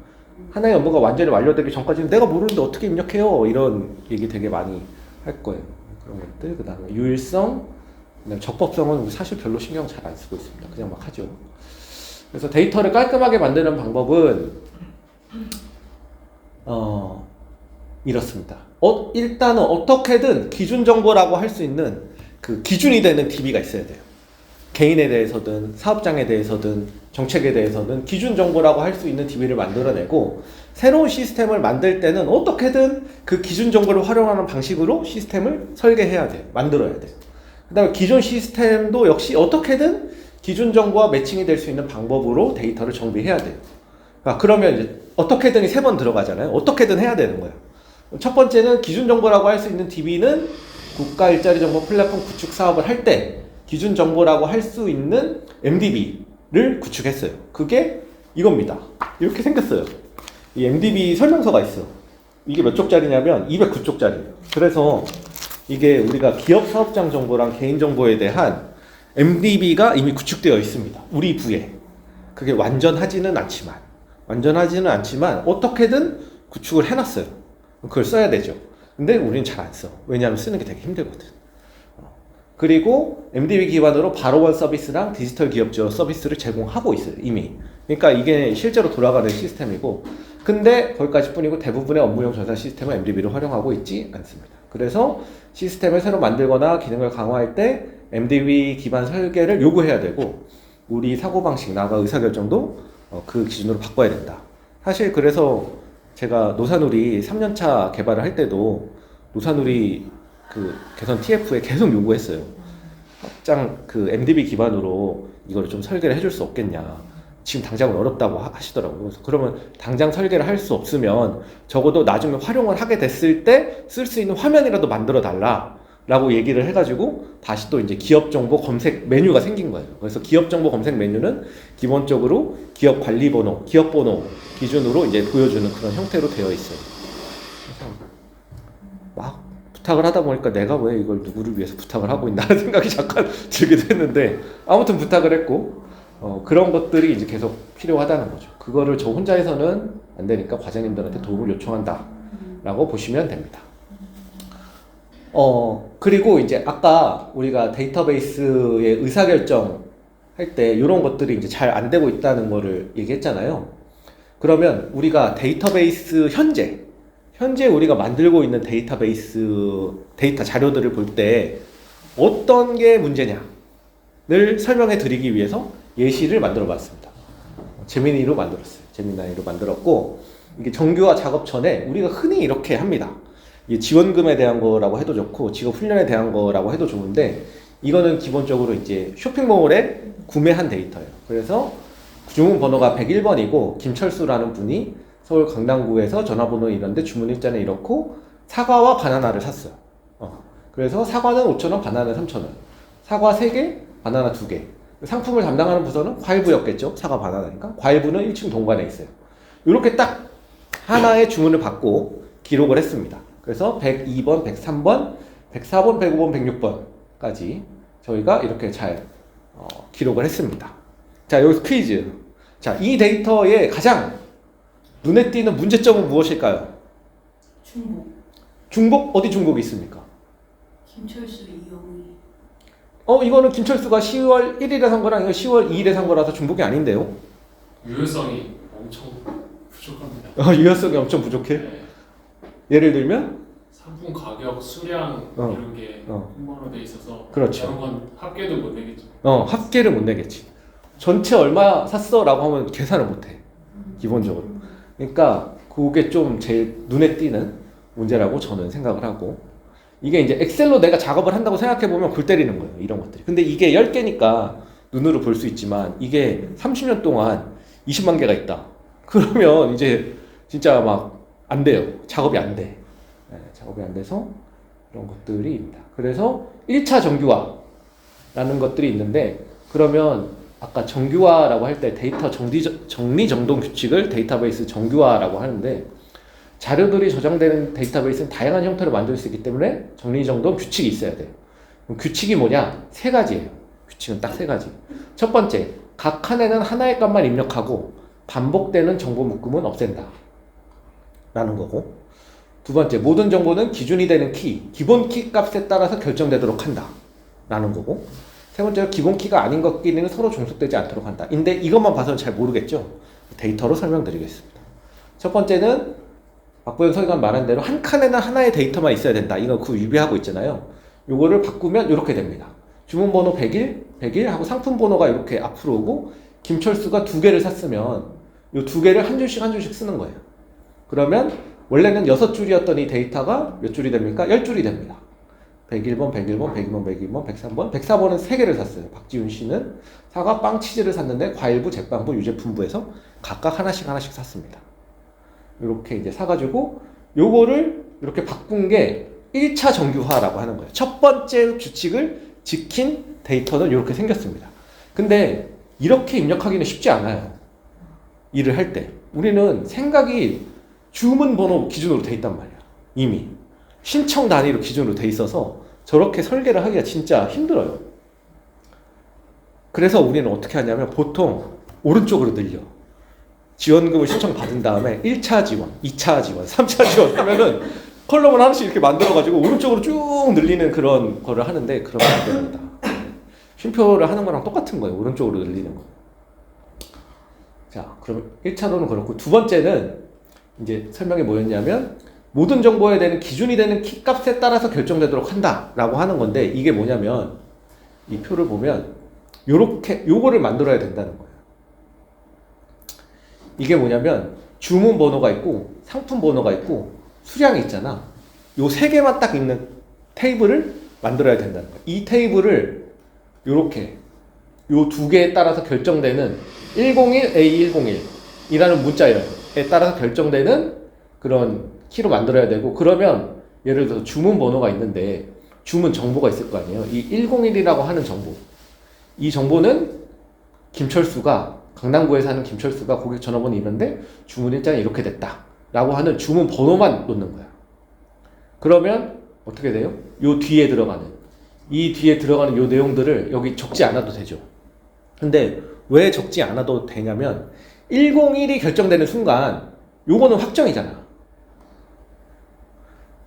하나의 업무가 완전히 완료되기 전까지는 내가 모르는데 어떻게 입력해요? 이런 얘기 되게 많이 할 거예요. 그런 것들 그다음에 유일성, 그다음에 적법성은 우리 사실 별로 신경 잘 안 쓰고 있습니다. 그냥 막 하죠. 그래서 데이터를 깔끔하게 만드는 방법은 이렇습니다. 일단은 어떻게든 기준 정보라고 할 수 있는 그 기준이 되는 DB가 있어야 돼요. 개인에 대해서든 사업장에 대해서든 정책에 대해서든 기준 정보라고 할 수 있는 DB를 만들어내고 새로운 시스템을 만들 때는 어떻게든 그 기준 정보를 활용하는 방식으로 시스템을 설계해야 돼요. 만들어야 돼요. 그 다음에 기존 시스템도 역시 어떻게든 기준 정보와 매칭이 될 수 있는 방법으로 데이터를 정비해야 돼요. 그러면 이제 어떻게든이 3번 들어가잖아요. 어떻게든 해야 되는 거예요. 첫 번째는 기준 정보라고 할 수 있는 DB는 국가 일자리 정보 플랫폼 구축 사업을 할 때 기준 정보라고 할 수 있는 MDB를 구축했어요. 그게 이겁니다. 이렇게 생겼어요. 이 MDB 설명서가 있어. 이게 몇 쪽짜리냐면 209쪽짜리예요. 그래서 이게 우리가 기업 사업장 정보랑 개인 정보에 대한 MDB가 이미 구축되어 있습니다. 우리 부에. 그게 완전하지는 않지만 어떻게든 구축을 해놨어요. 그걸 써야 되죠. 근데 우리는 잘 안 써. 왜냐하면 쓰는 게 되게 힘들거든. 그리고 MDB 기반으로 바로원 서비스랑 디지털 기업 지원 서비스를 제공하고 있어요. 이미. 그러니까 이게 실제로 돌아가는 시스템이고 근데 거기까지 뿐이고 대부분의 업무용 전산 시스템은 MDB를 활용하고 있지 않습니다. 그래서 시스템을 새로 만들거나 기능을 강화할 때 MDB 기반 설계를 요구해야 되고 우리 사고방식, 나아가 의사결정도 그 기준으로 바꿔야 된다. 사실 그래서 제가 노사누리 3년차 개발을 할 때도 노사누리 그 개선 TF에 계속 요구했어요. 확장 그 MDB 기반으로 이거를 좀 설계를 해줄 수 없겠냐. 지금 당장은 어렵다고 하시더라고요. 그래서 그러면 당장 설계를 할 수 없으면 적어도 나중에 활용을 하게 됐을 때 쓸 수 있는 화면이라도 만들어 달라라고 얘기를 해가지고 다시 또 이제 기업 정보 검색 메뉴가 생긴 거예요. 그래서 기업 정보 검색 메뉴는 기본적으로 기업 관리 번호, 기업 번호 기준으로 이제 보여주는 그런 형태로 되어 있어요. 그래서 막 부탁을 하다 보니까 내가 왜 이걸 누구를 위해서 부탁을 하고 있나 하는 생각이 잠깐 들기도 했는데 아무튼 부탁을 했고 그런 것들이 이제 계속 필요하다는 거죠. 그거를 저 혼자 해서는 안 되니까 과장님들한테 도움을 요청한다 라고 보시면 됩니다. 그리고 이제 아까 우리가 데이터베이스의 의사결정 할 때 이런 것들이 이제 잘 안 되고 있다는 거를 얘기했잖아요. 그러면 우리가 데이터베이스 현재 우리가 만들고 있는 데이터베이스 데이터 자료들을 볼 때 어떤 게 문제냐를 설명해 드리기 위해서 예시를 만들어 봤습니다. 제미니로 만들었어요. 제미나이로 만들었고 이게 정규화 작업 전에 우리가 흔히 이렇게 합니다. 이게 지원금에 대한 거라고 해도 좋고 직업 훈련에 대한 거라고 해도 좋은데 이거는 기본적으로 이제 쇼핑몰에 구매한 데이터예요. 그래서 주문 번호가 101번이고 김철수라는 분이 서울 강남구에서 전화번호 이런데 주문 일자는 이렇고 사과와 바나나를 샀어요. 그래서 사과는 5,000원, 바나나는 3,000원. 사과 3개, 바나나 2개. 상품을 담당하는 부서는 과일부였겠죠. 사과, 바나나니까. 과일부는 1층 동관에 있어요. 이렇게 딱 하나의 주문을 받고 기록을 했습니다. 그래서 102번, 103번, 104번, 105번, 106번까지 저희가 이렇게 잘 기록을 했습니다. 자, 여기서 퀴즈. 자, 이 데이터의 가장 눈에 띄는 문제점은 무엇일까요? 중복? 어디 중복이 있습니까? 김철수, 이영희. 이거는 김철수가 10월 1일에 산 거랑 이거 10월 2일에 산 거라서 중복이 아닌데요? 유효성이 엄청 부족합니다. 유연성이 엄청 부족해? 네. 예를 들면? 상품 가격, 수량 어. 이런 게 어. 홍보로 돼 있어서 그렇죠. 그런 건 합계도 못 내겠죠. 합계를 못 내겠지. 전체 얼마 샀어? 라고 하면 계산을 못 해. 기본적으로. 그러니까 그게 좀 제일 눈에 띄는 문제라고 저는 생각을 하고, 이게 이제 엑셀로 내가 작업을 한다고 생각해보면 골 때리는 거예요. 이런 것들이. 근데 이게 10개니까 눈으로 볼 수 있지만 이게 30년 동안 20만 개가 있다. 그러면 이제 진짜 막 안 돼요. 작업이 안 돼. 네, 작업이 안 돼서 이런 것들이 있다. 그래서 1차 정규화라는 것들이 있는데, 그러면 아까 정규화라고 할 때 데이터 정리정돈 규칙을 데이터베이스 정규화라고 하는데, 자료들이 저장되는 데이터베이스는 다양한 형태로 만들 수 있기 때문에 정리정돈 규칙이 있어야 돼요. 그럼 규칙이 뭐냐? 세 가지예요. 규칙은 딱 세 가지. 첫 번째, 각 칸에는 하나의 값만 입력하고 반복되는 정보 묶음은 없앤다 라는 거고, 두 번째, 모든 정보는 기준이 되는 키, 기본 키 값에 따라서 결정되도록 한다 라는 거고, 세 번째로 기본 키가 아닌 것끼리는 서로 종속되지 않도록 한다. 근데 이것만 봐서는 잘 모르겠죠? 데이터로 설명드리겠습니다. 첫 번째는 박보영 서기관 말한 대로 한 칸에는 하나의 데이터만 있어야 된다. 이거 그 유비하고 있잖아요. 요거를 바꾸면 이렇게 됩니다. 주문번호 100일 하고 상품번호가 이렇게 앞으로 오고, 김철수가 2개를 샀으면 요 2개를 한 줄씩 쓰는 거예요. 그러면 원래는 6줄이었던 이 데이터가 몇 줄이 됩니까? 10줄이 됩니다. 101번, 101번, 102번, 102번, 103번, 104번은 3개를 샀어요. 박지훈 씨는 사과, 빵, 치즈를 샀는데 과일부, 제빵부, 유제품부에서 각각 하나씩 샀습니다. 이렇게 이제 사가지고 요거를 이렇게 바꾼 게 1차 정규화라고 하는 거예요. 첫 번째 규칙을 지킨 데이터는 이렇게 생겼습니다. 근데 이렇게 입력하기는 쉽지 않아요. 일을 할 때. 우리는 생각이 주문 번호 기준으로 돼 있단 말이야. 이미. 신청 단위로 기준으로 돼 있어서 저렇게 설계를 하기가 진짜 힘들어요. 그래서 우리는 어떻게 하냐면 보통 오른쪽으로 늘려. 지원금을 신청받은 다음에 1차 지원, 2차 지원, 3차 지원 하면은 컬럼을 하나씩 이렇게 만들어가지고 오른쪽으로 쭉 늘리는 그런 거를 하는데, 그러면 안 됩니다. 쉼표를 하는 거랑 똑같은 거예요. 오른쪽으로 늘리는 거. 자, 그럼 1차로는 그렇고, 두 번째는 이제 설명이 뭐였냐면, 모든 정보에 대한 기준이 되는 키 값에 따라서 결정되도록 한다라고 하는 건데, 이게 뭐냐면 이 표를 보면 요렇게 요거를 만들어야 된다는 거예요. 이게 뭐냐면 주문 번호가 있고 상품 번호가 있고 수량이 있잖아. 요 세 개만 딱 있는 테이블을 만들어야 된다는 거예요. 이 테이블을 요렇게 요 두 개에 따라서 결정되는 101A101이라는 문자에 따라서 결정되는 그런 키로 만들어야 되고, 그러면 예를 들어서 주문 번호가 있는데 주문 정보가 있을 거 아니에요. 이 101이라고 하는 정보, 이 정보는 김철수가, 강남구에 사는 김철수가 고객 전화번호 이런데 주문 일정이 이렇게 됐다 라고 하는 주문 번호만 놓는 거야. 그러면 어떻게 돼요? 요 뒤에 들어가는 요 내용들을 여기 적지 않아도 되죠. 근데 왜 적지 않아도 되냐면 101이 결정되는 순간 요거는 확정이잖아.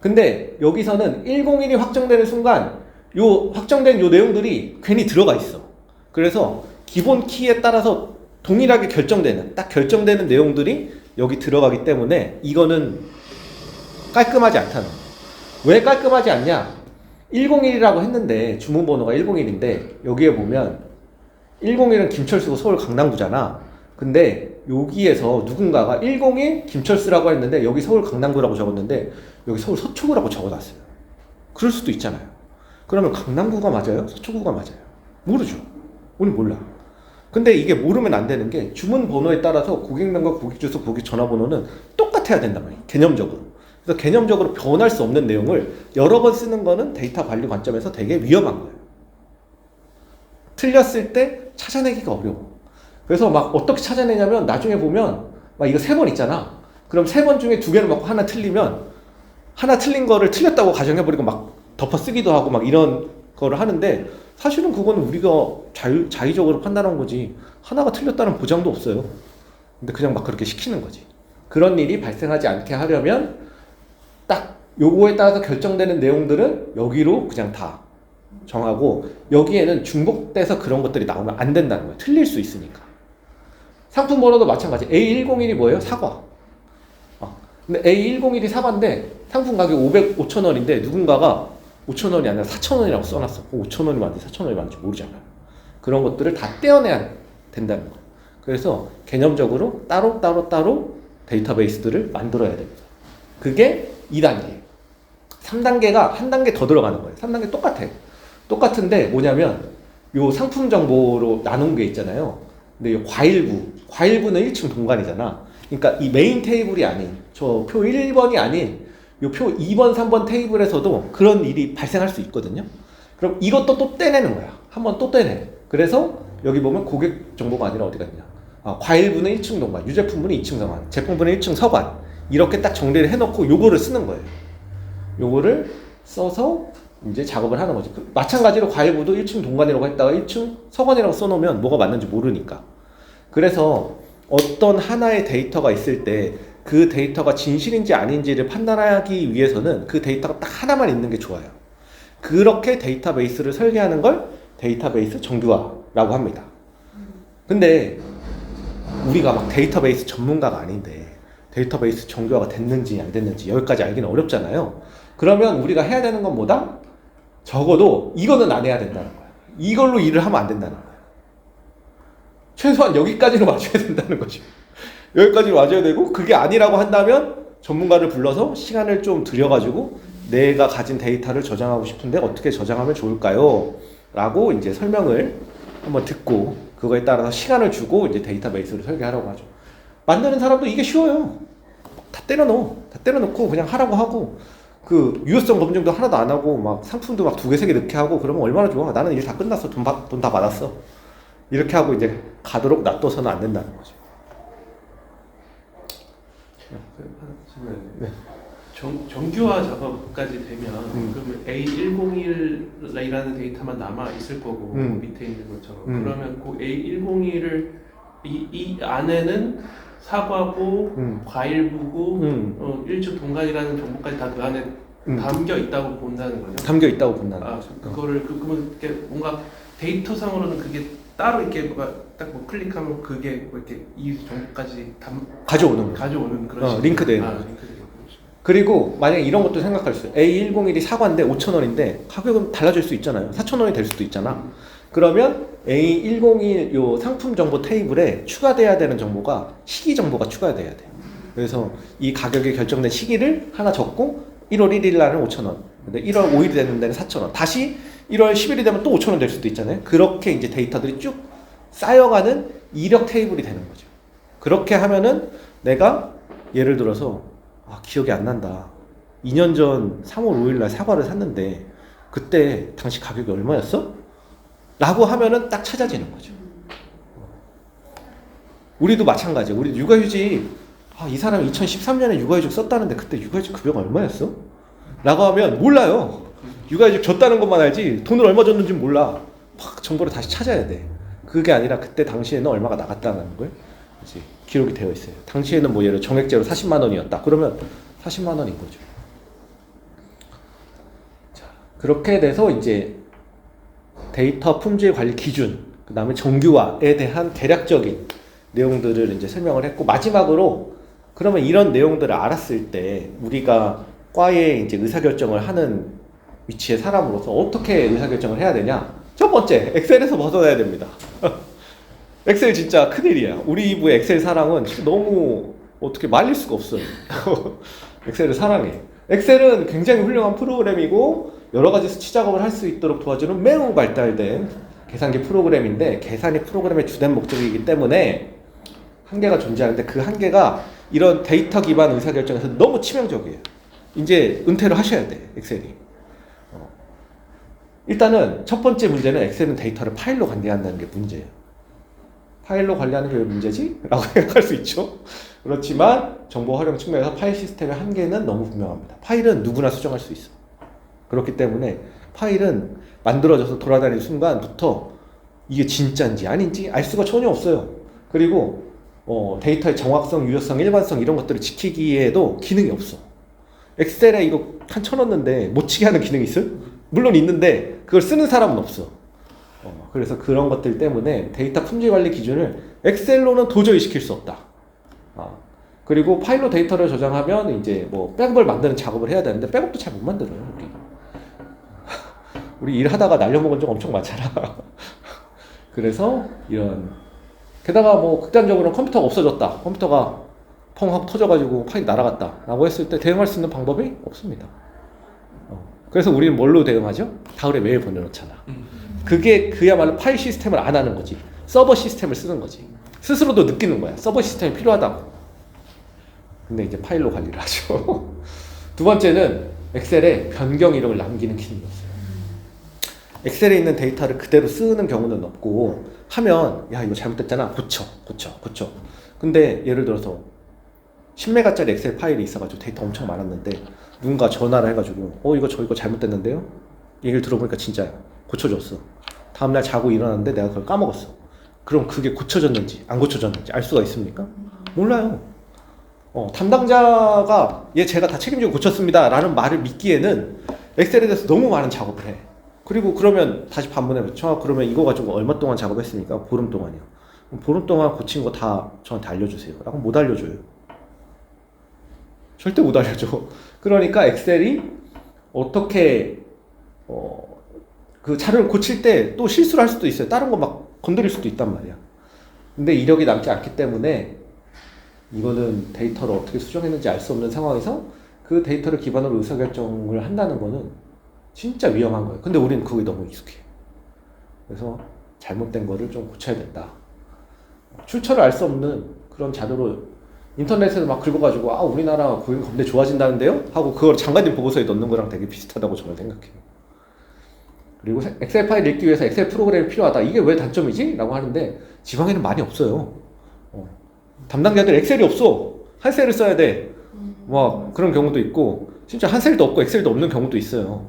근데 여기서는 101이 확정되는 순간 요 확정된 요 내용들이 괜히 들어가 있어. 그래서 기본 키에 따라서 동일하게 딱 결정되는 내용들이 여기 들어가기 때문에 이거는 깔끔하지 않다는 거예요. 왜 깔끔하지 않냐? 101이라고 했는데 주문번호가 101인데 여기에 보면 101은 김철수고 서울 강남구잖아. 근데 여기에서 누군가가 101 김철수라고 했는데 여기 서울 강남구라고 적었는데 여기 서울 서초구라고 적어놨어요. 그럴 수도 있잖아요. 그러면 강남구가 맞아요? 서초구가 맞아요? 모르죠. 우리 몰라. 근데 이게 모르면 안 되는 게 주문 번호에 따라서 고객명과 고객 주소, 고객 전화번호는 똑같아야 된단 말이에요. 개념적으로. 그래서 개념적으로 변할 수 없는 내용을 여러 번 쓰는 거는 데이터 관리 관점에서 되게 위험한 거예요. 틀렸을 때 찾아내기가 어려워. 그래서 막 어떻게 찾아내냐면 나중에 보면 막 이거 3번 있잖아. 그럼 3번 중에 2개를 맞고 하나 틀리면 하나 틀린 거를 틀렸다고 가정해버리고 막 덮어 쓰기도 하고 막 이런 거를 하는데, 사실은 그거는 우리가 자의적으로 판단한 거지 하나가 틀렸다는 보장도 없어요. 근데 그냥 막 그렇게 시키는 거지. 그런 일이 발생하지 않게 하려면 딱 요거에 따라서 결정되는 내용들은 여기로 그냥 다 정하고, 여기에는 중복돼서 그런 것들이 나오면 안 된다는 거예요. 틀릴 수 있으니까. 상품 번호도 마찬가지. A101이 뭐예요? 사과. 근데 A101이 사과인데 상품 가격 5,000원인데 누군가가 5,000원이 아니라 4,000원이라고 써놨어. 5,000원이 맞는지 4,000원이 맞는지 모르잖아. 그런 것들을 다 떼어내야 된다는 거야. 그래서 개념적으로 따로 데이터베이스들을 만들어야 됩니다. 그게 2단계. 3단계가 한 단계 더 들어가는 거예요. 3단계 똑같아. 똑같은데 뭐냐면 요 상품 정보로 나눈 게 있잖아요. 근데 요 과일부는 1층 동관이잖아. 그러니까 이 메인 테이블이 아닌 저 표 1번이 아닌 요 표 2번, 3번 테이블에서도 그런 일이 발생할 수 있거든요. 그럼 이것도 또 떼내는 거야. 한번 또 떼내. 그래서 여기 보면 고객 정보가 아니라 어디 갔냐. 과일부는 1층 동관, 유제품부는 2층 서관, 제품부는 1층 서관. 이렇게 딱 정리를 해놓고 요거를 쓰는 거예요. 요거를 써서 이제 작업을 하는 거죠. 마찬가지로 과일부도 1층 동관이라고 했다가 1층 서관이라고 써놓으면 뭐가 맞는지 모르니까. 그래서 어떤 하나의 데이터가 있을 때 그 데이터가 진실인지 아닌지를 판단하기 위해서는 그 데이터가 딱 하나만 있는 게 좋아요. 그렇게 데이터베이스를 설계하는 걸 데이터베이스 정규화라고 합니다. 근데 우리가 막 데이터베이스 전문가가 아닌데 데이터베이스 정규화가 됐는지 안 됐는지 여기까지 알기는 어렵잖아요. 그러면 우리가 해야 되는 건 뭐다? 적어도 이거는 안 해야 된다는 거야. 이걸로 일을 하면 안 된다는 거야. 최소한 여기까지는 맞춰야 된다는 거죠. 여기까지는 맞아야 되고 그게 아니라고 한다면 전문가를 불러서 시간을 좀 들여가지고 내가 가진 데이터를 저장하고 싶은데 어떻게 저장하면 좋을까요? 라고 이제 설명을 한번 듣고 그거에 따라서 시간을 주고 이제 데이터베이스를 설계하라고 하죠. 만드는 사람도 이게 쉬워요. 다 때려넣어. 다 때려넣고 그냥 하라고 하고 그 유효성 검증도 하나도 안 하고 막 상품도 막 2개, 3개 넣게 하고 그러면 얼마나 좋아. 나는 일 다 끝났어. 돈 다 받았어. 이렇게 하고 이제 가도록 놔둬서는 안 된다는 거죠. 네. 정규화 작업까지 되면 그러면 A101이라는 데이터만 남아 있을 거고 밑에 있는 것처럼 그러면 그 A101을 이 안에는 사과부, 과일부고 1층 동간이라는 정보까지 다 그 안에 담겨 있다고 본다는 거죠. 담겨 있다고 본다는 거죠. 그거를 그러면 이렇게 뭔가 데이터상으로는 그게 따로 이렇게 뭐가 딱 뭐 클릭하면 그게 뭐 이렇게 이 정보까지 가져오는 그런 링크되는 거죠. 그리고 만약에 이런 것도 생각할 수 있어요. A101이 사과인데 5,000원인데 가격은 달라질 수 있잖아요. 4,000원이 될 수도 있잖아. 그러면 A101 요 상품 정보 테이블에 추가돼야 되는 정보가 시기 정보가 추가돼야 돼요. 그래서 이 가격이 결정된 시기를 하나 적고 1월 1일 날은 5,000원. 근데 1월 5일이 되는 데는 4,000원. 다시 1월 10일이 되면 또 5,000원 될 수도 있잖아요. 그렇게 이제 데이터들이 쭉 쌓여가는 이력 테이블이 되는 거죠. 그렇게 하면은 내가 예를 들어서 기억이 안 난다. 2년 전 3월 5일 날 사과를 샀는데 그때 당시 가격이 얼마였어? 라고 하면은 딱 찾아지는 거죠. 우리도 마찬가지예요. 우리 육아휴직 이 사람이 2013년에 육아휴직 썼다는데 그때 육아휴직 급여가 얼마였어? 라고 하면 몰라요. 육아휴직 줬다는 것만 알지 돈을 얼마 줬는지 몰라. 막 정보를 다시 찾아야 돼. 그게 아니라 그때 당시에는 얼마가 나갔다는 걸 이제 기록이 되어 있어요. 당시에는 뭐 예를 들어 정액제로 40만 원이었다. 그러면 40만 원인 거죠. 자, 그렇게 돼서 이제 데이터 품질 관리 기준, 그 다음에 정규화에 대한 대략적인 내용들을 이제 설명을 했고, 마지막으로 그러면 이런 내용들을 알았을 때 우리가 과에 이제 의사결정을 하는 위치의 사람으로서 어떻게 의사결정을 해야 되냐? 첫 번째, 엑셀에서 벗어나야 됩니다. 엑셀 진짜 큰일이야. 우리 부의 엑셀 사랑은 너무 어떻게 말릴 수가 없어요. 엑셀을 사랑해. 엑셀은 굉장히 훌륭한 프로그램이고 여러 가지 수치 작업을 할 수 있도록 도와주는 매우 발달된 계산기 프로그램인데 계산이 프로그램의 주된 목적이기 때문에 한계가 존재하는데 그 한계가 이런 데이터 기반 의사결정에서 너무 치명적이에요. 이제 은퇴를 하셔야 돼, 엑셀이. 일단은 첫 번째 문제는 엑셀은 데이터를 파일로 관리한다는 게 문제예요. 파일로 관리하는 게 왜 문제지? 라고 생각할 수 있죠. 그렇지만 정보 활용 측면에서 파일 시스템의 한계는 너무 분명합니다. 파일은 누구나 수정할 수 있어. 그렇기 때문에 파일은 만들어져서 돌아다니는 순간부터 이게 진짜인지 아닌지 알 수가 전혀 없어요. 그리고 데이터의 정확성, 유효성, 일관성 이런 것들을 지키기에도 기능이 없어. 엑셀에 이거 한 쳐넣는데 못 치게 하는 기능이 있어요? 물론 있는데 그걸 쓰는 사람은 없어. 그래서 그런 것들 때문에 데이터 품질 관리 기준을 엑셀로는 도저히 시킬 수 없다. 그리고 파일로 데이터를 저장하면 이제 뭐 백업을 만드는 작업을 해야 되는데 백업도 잘 못 만들어요. 우리 일하다가 날려먹은 적 엄청 많잖아. 그래서 이런 게다가 뭐 극단적으로 컴퓨터가 없어졌다. 컴퓨터가 펑 하고 터져가지고 파일이 날아갔다 라고 했을 때 대응할 수 있는 방법이 없습니다. 그래서 우리는 뭘로 대응하죠? 다을에 메일 보내놓잖아. 그게 그야말로 파일 시스템을 안 하는 거지. 서버 시스템을 쓰는 거지. 스스로도 느끼는 거야. 서버 시스템이 필요하다고. 근데 이제 파일로 관리를 하죠. 두 번째는 엑셀에 변경 이력을 남기는 기능이 없어요. 엑셀에 있는 데이터를 그대로 쓰는 경우는 없고 하면 야 이거 잘못됐잖아. 고쳐. 근데 예를 들어서 10메가짜리 엑셀 파일이 있어가지고 데이터 엄청 많았는데 누군가 전화를 해가지고 이거 저 이거 잘못됐는데요? 얘기를 들어보니까 진짜야. 고쳐줬어. 다음날 자고 일어났는데 내가 그걸 까먹었어. 그럼 그게 고쳐졌는지 안 고쳐졌는지 알 수가 있습니까? 몰라요. 담당자가 제가 다 책임지고 고쳤습니다 라는 말을 믿기에는 엑셀에 대해서 너무 많은 작업을 해. 그리고 그러면 다시 반문해. 그러면 이거 가지고 얼마 동안 작업했습니까? 보름 동안이요. 보름 동안 고친 거 다 저한테 알려주세요 라고 못 알려줘요. 절대 못 알려줘. 그러니까 엑셀이 어떻게 그 자료를 고칠 때 또 실수를 할 수도 있어요. 다른 거 막 건드릴 수도 있단 말이야. 근데 이력이 남지 않기 때문에 이거는 데이터를 어떻게 수정했는지 알 수 없는 상황에서 그 데이터를 기반으로 의사결정을 한다는 거는 진짜 위험한 거예요. 근데 우리는 그게 너무 익숙해. 그래서 잘못된 거를 좀 고쳐야 된다. 출처를 알 수 없는 그런 자료로 인터넷에서 막 긁어가지고 우리나라 고용 겁내 좋아진다는데요? 하고 그걸 장관님 보고서에 넣는 거랑 되게 비슷하다고 저는 생각해요. 그리고 엑셀 파일 읽기 위해서 엑셀 프로그램이 필요하다. 이게 왜 단점이지? 라고 하는데 지방에는 많이 없어요. 담당자들 엑셀이 없어. 한 셀을 써야 돼. 막 그런 경우도 있고 진짜 한 셀도 없고 엑셀도 없는 경우도 있어요.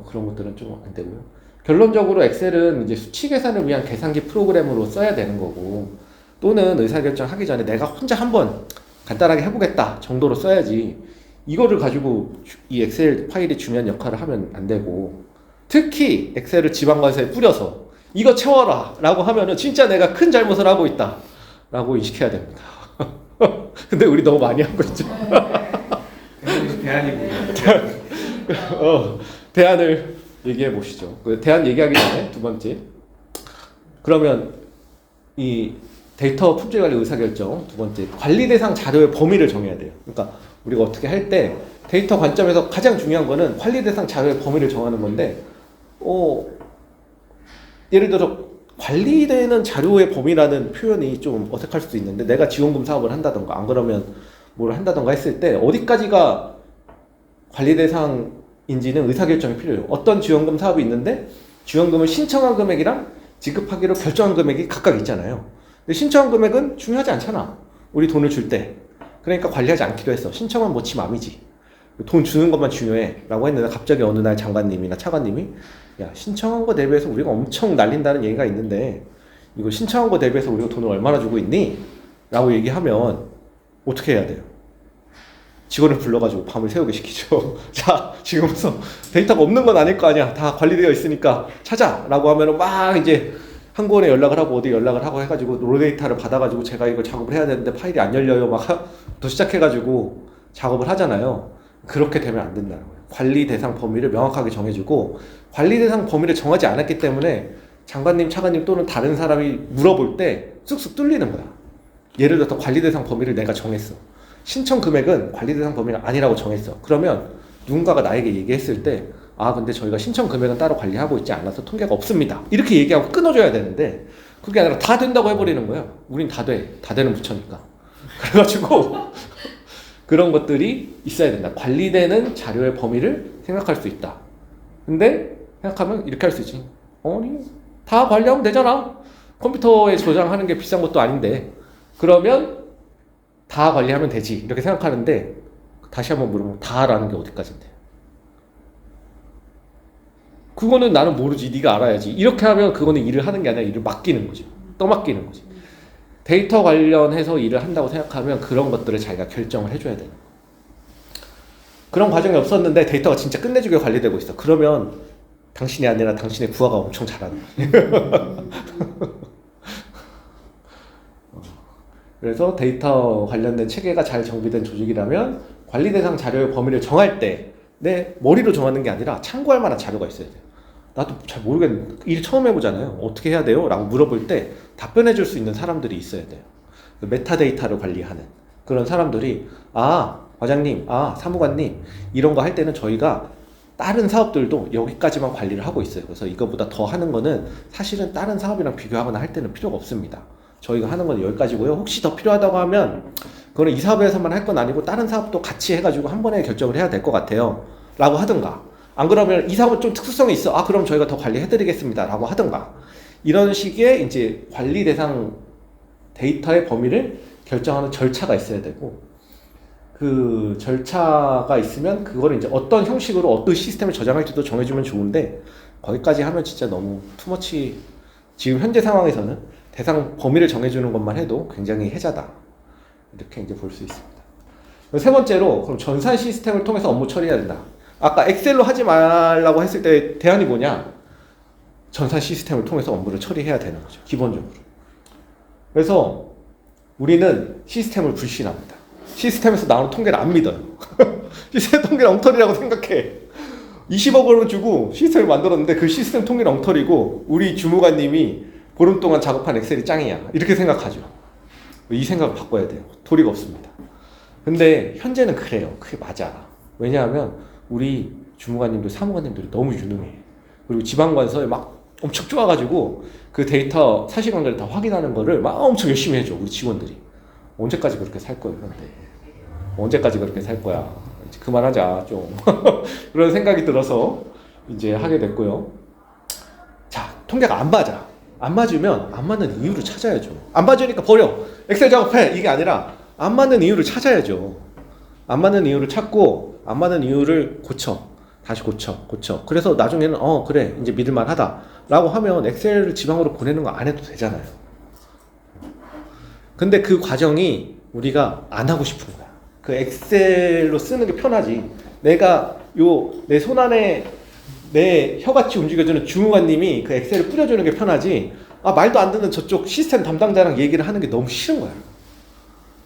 그런 것들은 좀 안 되고요. 결론적으로 엑셀은 이제 수치 계산을 위한 계산기 프로그램으로 써야 되는 거고 또는 의사결정 하기 전에 내가 혼자 한번 간단하게 해보겠다 정도로 써야지 이거를 가지고 이 엑셀 파일이 중요한 역할을 하면 안 되고 특히 엑셀을 지방관서에 뿌려서 이거 채워라 라고 하면은 진짜 내가 큰 잘못을 하고 있다 라고 인식해야 됩니다. 근데 우리 너무 많이 하고 있죠. 대안이 뭐예요? 대안을 얘기해 보시죠. 그 대안 얘기하기 전에 두 번째. 그러면 이 데이터 품질 관리 의사결정 두 번째 관리 대상 자료의 범위를 정해야 돼요. 그러니까 우리가 어떻게 할 때 데이터 관점에서 가장 중요한 거는 관리 대상 자료의 범위를 정하는 건데 예를 들어 관리되는 자료의 범위라는 표현이 좀 어색할 수도 있는데 내가 지원금 사업을 한다던가 안 그러면 뭘 한다던가 했을 때 어디까지가 관리 대상인지는 의사결정이 필요해요. 어떤 지원금 사업이 있는데 지원금을 신청한 금액이랑 지급하기로 결정한 금액이 각각 있잖아요. 근데 신청한 금액은 중요하지 않잖아. 우리 돈을 줄 때. 그러니까 관리하지 않기로 했어. 신청은 뭐 지 맘이지. 돈 주는 것만 중요해 라고 했는데 갑자기 어느 날 장관님이나 차관님이 야 신청한 거 대비해서 우리가 엄청 날린다는 얘기가 있는데 이거 신청한 거 대비해서 우리가 돈을 얼마나 주고 있니? 라고 얘기하면 어떻게 해야 돼요? 직원을 불러가지고 밤을 새우게 시키죠. 자 지금부터 데이터가 없는 건 아닐 거 아니야. 다 관리되어 있으니까 찾아 라고 하면은 막 이제 한국원에 연락을 하고 어디 연락을 하고 해가지고 롤데이터를 받아가지고 제가 이걸 작업을 해야 되는데 파일이 안 열려요 막 또 시작해가지고 작업을 하잖아요. 그렇게 되면 안 된다는 거예요. 관리 대상 범위를 명확하게 정해주고 관리 대상 범위를 정하지 않았기 때문에 장관님, 차관님 또는 다른 사람이 물어볼 때 쑥쑥 뚫리는 거야. 예를 들어서 관리 대상 범위를 내가 정했어. 신청 금액은 관리 대상 범위가 아니라고 정했어. 그러면 누군가가 나에게 얘기했을 때 근데 저희가 신청 금액은 따로 관리하고 있지 않아서 통계가 없습니다. 이렇게 얘기하고 끊어줘야 되는데 그게 아니라 다 된다고 해버리는 거야. 우린 다 돼. 다 되는 부처니까. 그래가지고 그런 것들이 있어야 된다. 관리되는 자료의 범위를 생각할 수 있다. 근데 생각하면 이렇게 할 수 있지. 아니 다 관리하면 되잖아. 컴퓨터에 저장하는 게 비싼 것도 아닌데 그러면 다 관리하면 되지 이렇게 생각하는데 다시 한번 물어보면 다라는 게 어디까지인데 그거는 나는 모르지. 네가 알아야지. 이렇게 하면 그거는 일을 하는 게 아니라 일을 맡기는 거지. 떠맡기는 거지. 데이터 관련해서 일을 한다고 생각하면 그런 것들을 자기가 결정을 해줘야 되는 거야. 그런 과정이 없었는데 데이터가 진짜 끝내주게 관리되고 있어. 그러면 당신이 아니라 당신의 부하가 엄청 잘하는 거야. 그래서 데이터 관련된 체계가 잘 정비된 조직이라면 관리 대상 자료의 범위를 정할 때 내 머리로 정하는 게 아니라 참고할 만한 자료가 있어야 돼요. 나도 잘 모르겠는데 일 처음 해보잖아요. 어떻게 해야 돼요? 라고 물어볼 때 답변해 줄 수 있는 사람들이 있어야 돼요. 메타데이터를 관리하는 그런 사람들이 과장님, 사무관님 이런 거 할 때는 저희가 다른 사업들도 여기까지만 관리를 하고 있어요. 그래서 이거보다 더 하는 거는 사실은 다른 사업이랑 비교하거나 할 때는 필요가 없습니다. 저희가 하는 건 여기까지고요. 혹시 더 필요하다고 하면 그거는 이 사업에서만 할 건 아니고 다른 사업도 같이 해가지고 한 번에 결정을 해야 될 것 같아요. 라고 하든가. 안 그러면 이 사업은 좀 특수성이 있어. 그럼 저희가 더 관리해드리겠습니다. 라고 하든가. 이런 식의 이제 관리 대상 데이터의 범위를 결정하는 절차가 있어야 되고, 그 절차가 있으면 그거를 이제 어떤 형식으로 어떤 시스템을 저장할지도 정해주면 좋은데, 거기까지 하면 진짜 너무 투머치, 지금 현재 상황에서는 대상 범위를 정해주는 것만 해도 굉장히 해자다. 이렇게 이제 볼 수 있습니다. 세 번째로, 그럼 전산 시스템을 통해서 업무 처리해야 된다. 아까 엑셀로 하지 말라고 했을 때 대안이 뭐냐? 전산 시스템을 통해서 업무를 처리해야 되는 거죠. 기본적으로. 그래서 우리는 시스템을 불신합니다. 시스템에서 나오는 통계를 안 믿어요. 시스템 통계는 엉터리라고 생각해. 20억 원을 주고 시스템을 만들었는데 그 시스템 통계는 엉터리고 우리 주무관님이 보름 동안 작업한 엑셀이 짱이야. 이렇게 생각하죠. 이 생각을 바꿔야 돼요. 도리가 없습니다. 근데 현재는 그래요. 그게 맞아. 왜냐하면 우리 주무관님들, 사무관님들이 너무 유능해. 그리고 지방관서에 막 엄청 좋아가지고 그 데이터 사실관계를 다 확인하는 거를 막 엄청 열심히 해줘. 우리 직원들이. 언제까지 그렇게 살 거예요, 근데. 언제까지 그렇게 살 거야. 이제 그만하자, 좀. 그런 생각이 들어서 이제 하게 됐고요. 자, 통계가 안 맞아. 안 맞으면 안 맞는 이유를 찾아야죠. 안 맞으니까 버려. 엑셀 작업해. 이게 아니라 안 맞는 이유를 찾아야죠. 안 맞는 이유를 찾고 안 맞는 이유를 고쳐. 다시 고쳐. 그래서 나중에는 그래. 이제 믿을만 하다. 라고 하면 엑셀을 지방으로 보내는 거 안 해도 되잖아요. 근데 그 과정이 우리가 안 하고 싶은 거야. 그 엑셀로 쓰는 게 편하지. 내가 내 손안에 내 혀같이 움직여주는 주무관님이 그 엑셀을 뿌려주는 게 편하지. 말도 안 듣는 저쪽 시스템 담당자랑 얘기를 하는 게 너무 싫은 거야.